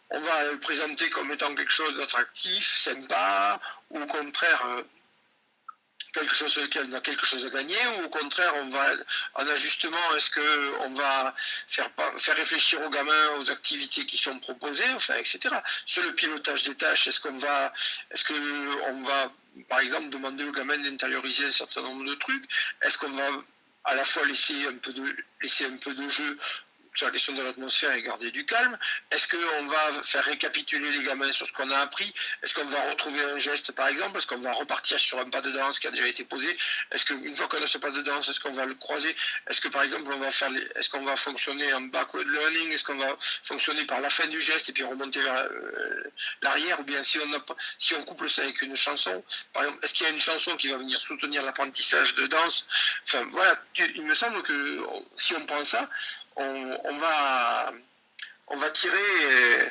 on va le présenter comme étant quelque chose d'attractif, sympa, ou au contraire quelque chose sur lequel on a quelque chose à gagner, ou au contraire on va en ajustement, est-ce qu'on va faire réfléchir aux gamins aux activités qui sont proposées, enfin etc. Sur le pilotage des tâches, est-ce qu'on va par exemple demander aux gamins d'intérioriser un certain nombre de trucs, est-ce qu'on va à la fois laisser un peu de jeu sur la question de l'atmosphère et garder du calme? Est-ce qu'on va faire récapituler les gamins sur ce qu'on a appris? Est-ce qu'on va retrouver un geste, par exemple? Est-ce qu'on va repartir sur un pas de danse qui a déjà été posé? Est-ce qu'une fois qu'on a ce pas de danse, est-ce qu'on va le croiser? Est-ce que, par exemple, est-ce qu'on va fonctionner en backward learning? Est-ce qu'on va fonctionner par la fin du geste et puis remonter vers l'arrière? Ou bien si on couple ça avec une chanson, par exemple, est-ce qu'il y a une chanson qui va venir soutenir l'apprentissage de danse? Enfin, voilà, il me semble que si on prend ça, on va tirer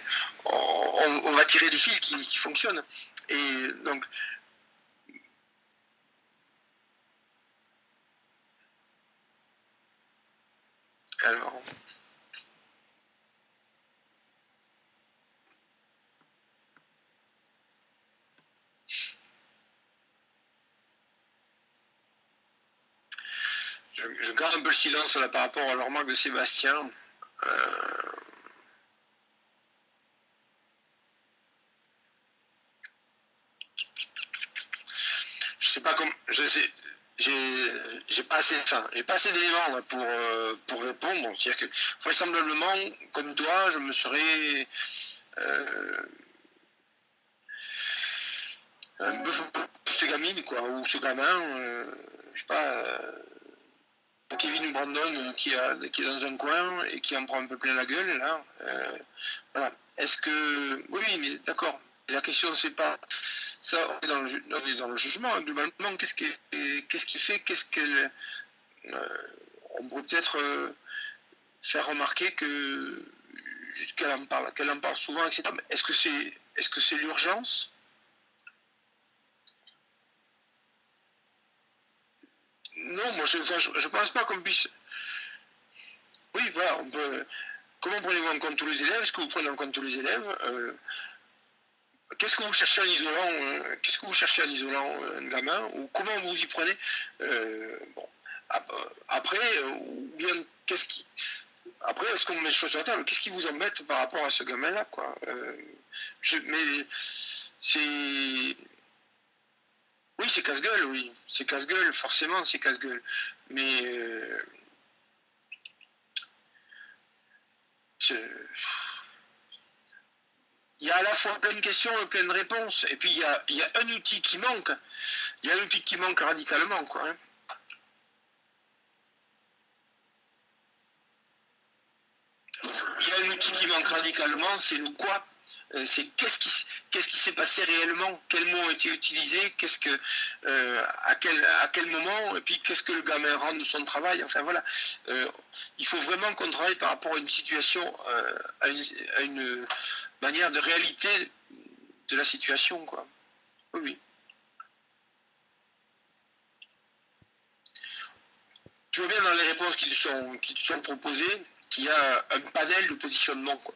des fils qui fonctionnent. Et donc, alors, je garde un peu le silence là par rapport à la remarque de Sébastien. Je sais pas comment, j'ai pas assez d'éléments pour répondre. C'est-à-dire que vraisemblablement, comme toi, je me serais un peu cette gamine quoi, ou ce gamin, je sais pas. Kevin ou Brandon qui est dans un coin et qui en prend un peu plein la gueule là. Voilà. Est-ce que oui, mais d'accord. La question c'est pas ça. On est dans le jugement. Globalement, qu'est-ce qui fait, on pourrait peut-être faire remarquer qu'elle en parle souvent, etc. Est-ce que c'est l'urgence? Non, moi je pense pas qu'on puisse. Oui, voilà, comment prenez-vous en compte tous les élèves? Est-ce que vous prenez en compte tous les élèves? Qu'est-ce que vous cherchez en isolant un gamin? Ou comment vous y prenez? Bon. Après, ou bien après, est-ce qu'on met les choses sur la table? Qu'est-ce qui vous embête par rapport à ce gamin-là, quoi? Mais c'est. Oui, c'est casse-gueule, oui. C'est casse-gueule, forcément, c'est casse-gueule. Mais il y a à la fois plein de questions et plein de réponses. Et puis il y a un outil qui manque. Il y a un outil qui manque radicalement, quoi. Hein. Il y a un outil qui manque radicalement, c'est le quoi. C'est qu'est-ce qui s'est passé réellement, quels mots ont été utilisés, à quel moment, et puis qu'est-ce que le gamin rend de son travail. Enfin voilà, il faut vraiment qu'on travaille par rapport à une situation, à une manière de réalité de la situation, quoi. Oui, oui. Tu vois bien dans les réponses qui te sont proposées qu'il y a un panel de positionnement, quoi.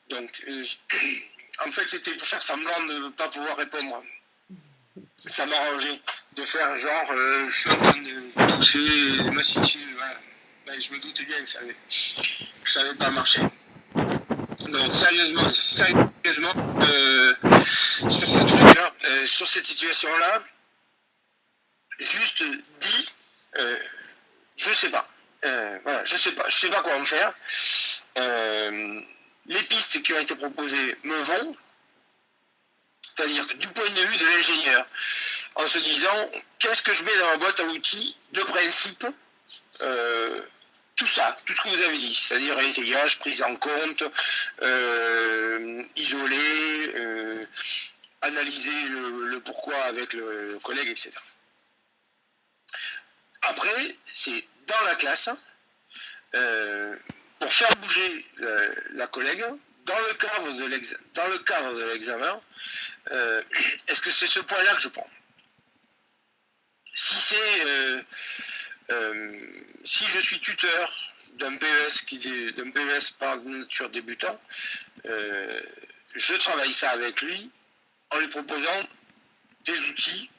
Donc, en fait, c'était pour faire semblant de ne pas pouvoir répondre. Ça m'arrangeait de faire genre, je suis en train de tousser, de m'assister, voilà. Ben, je me doutais bien que ça n'allait pas marcher. Donc, sérieusement, sur ce truc-là, sur cette situation-là, juste dit, je sais pas. Voilà, je sais pas quoi en faire. Les pistes qui ont été proposées me vont, c'est-à-dire que du point de vue de l'ingénieur, en se disant qu'est-ce que je mets dans ma boîte à outils de principe, tout ça, tout ce que vous avez dit, c'est-à-dire étayage, prise en compte, isoler, analyser le pourquoi avec le collègue, etc. Après, c'est dans la classe, pour faire bouger la collègue, dans le cadre de l'examen, est-ce que c'est ce point-là que je prends? Si c'est si je suis tuteur d'un PES par nature débutant, je travaille ça avec lui en lui proposant des outils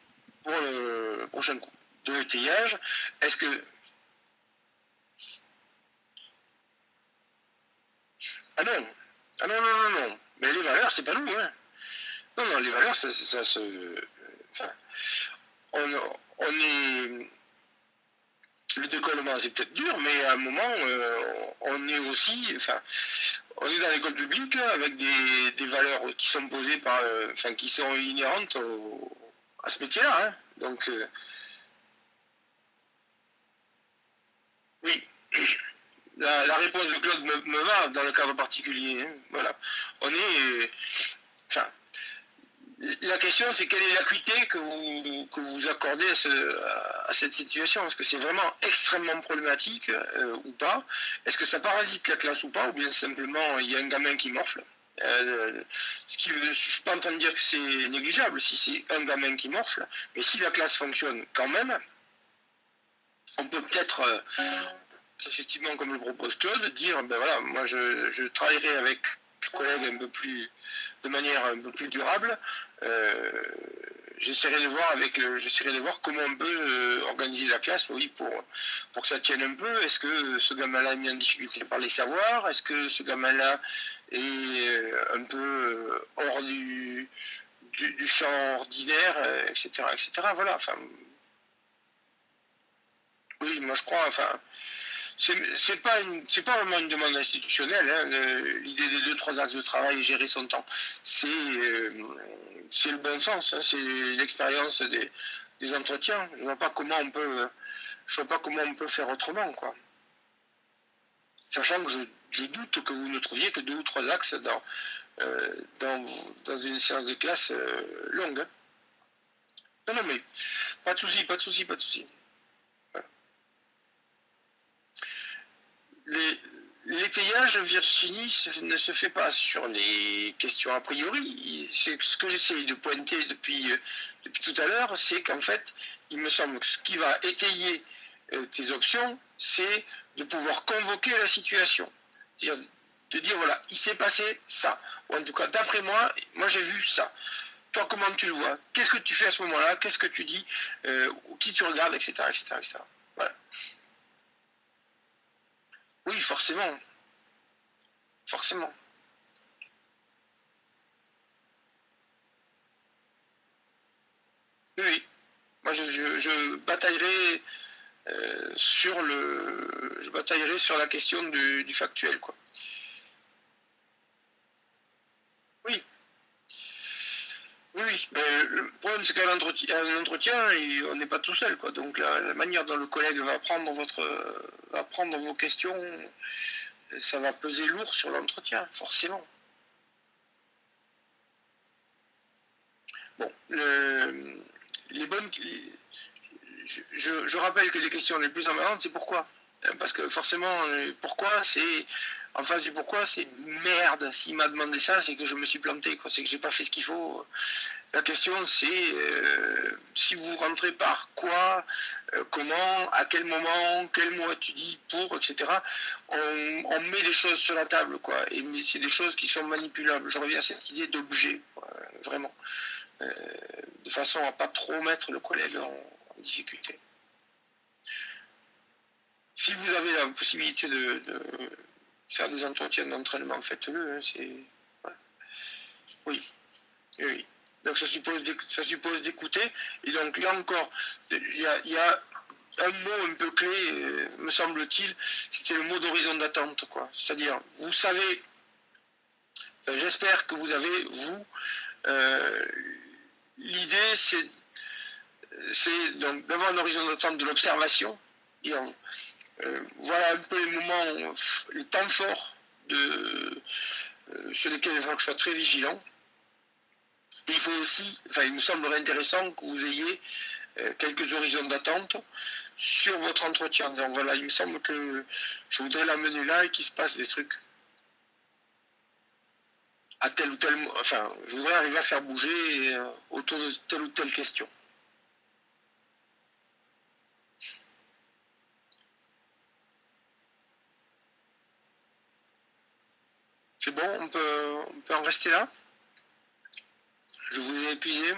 pour le prochain cours de l'étayage. Est-ce que ah non, non. Mais les valeurs, c'est pas nous, hein. Non, les valeurs, ça se. Enfin, on est. Le décollement, c'est peut-être dur, mais à un moment, on est aussi. Enfin, on est dans l'école publique avec des valeurs qui sont posées par. Enfin, qui sont inhérentes à ce métier-là, hein. Donc, oui. La réponse de Claude me va dans le cadre particulier, hein. Voilà. On est. Enfin, la question, c'est quelle est l'acuité que vous accordez à cette situation? Est-ce que c'est vraiment extrêmement problématique ou pas? Est-ce que ça parasite la classe ou pas? Ou bien simplement, il y a un gamin qui morfle? Je ne suis pas en train de dire que c'est négligeable si c'est un gamin qui morfle, mais si la classe fonctionne quand même, on peut peut-être, effectivement, comme le propose Claude, dire, ben voilà, moi je travaillerai avec collègues de manière un peu plus durable. J'essaierai de voir comment on peut organiser la classe, oui, pour que ça tienne un peu. Est-ce que ce gamin-là est mis en difficulté par les savoirs? Est-ce que ce gamin-là est un peu hors du champ ordinaire, etc., etc. Voilà. Enfin, oui, moi je crois. Enfin, c'est pas vraiment une demande institutionnelle, hein, l'idée des 2-3 axes de travail et gérer son temps. C'est le bon sens, hein, c'est l'expérience des entretiens. Je vois pas comment on peut faire autrement, quoi. Sachant que je doute que vous ne trouviez que 2 ou 3 axes dans une séance de classe longue, hein. Non, mais pas de souci, pas de souci, pas de souci. L'étayage, Virginie, ne se fait pas sur les questions a priori. C'est ce que j'essaie de pointer depuis tout à l'heure, c'est qu'en fait, il me semble que ce qui va étayer tes options, c'est de pouvoir convoquer la situation. De dire, voilà, il s'est passé ça. Ou en tout cas, d'après moi, j'ai vu ça. Toi, comment tu le vois? Qu'est-ce que tu fais à ce moment-là? Qu'est-ce que tu dis? Qui tu regardes, etc., etc., etc. Voilà. Oui, forcément. Forcément. Oui. Moi, je bataillerai je bataillerai sur la question du factuel, quoi. Oui. Oui. Mais le problème, c'est qu'à un entretien, on n'est pas tout seul, quoi. Donc, la manière dont le collègue va prendre vos questions, ça va peser lourd sur l'entretien, forcément. Bon, les bonnes, je rappelle que les questions les plus emmerdantes, c'est pourquoi. Parce que forcément, pourquoi, c'est en face du pourquoi, c'est merde. S'il m'a demandé ça, c'est que je me suis planté, quoi. C'est que j'ai pas fait ce qu'il faut. La question, c'est si vous rentrez par quoi, comment, à quel moment, quel mot tu dis pour, etc. On met des choses sur la table, quoi. Et c'est des choses qui sont manipulables. Je reviens à cette idée d'objet, vraiment. De façon à pas trop mettre le collègue en difficulté. Si vous avez la possibilité de faire des entretiens d'entraînement, faites-le. Hein, voilà. Oui. Donc ça suppose d'écouter. Et donc là encore, il y a un mot un peu clé, me semble-t-il, c'était le mot d'horizon d'attente, quoi. C'est-à-dire, vous savez, j'espère que vous avez, vous, l'idée, c'est donc d'avoir un horizon d'attente de l'observation. Voilà un peu les moments, les temps forts sur lesquels il faut que je sois très vigilant. Et il faut aussi, il me semblerait intéressant que vous ayez quelques horizons d'attente sur votre entretien. Donc voilà, il me semble que je voudrais l'amener là et qu'il se passe des trucs. à tel ou tel, enfin, je voudrais arriver à faire bouger autour de telle ou telle question. C'est bon, on peut en rester là? Je vous ai épuisé?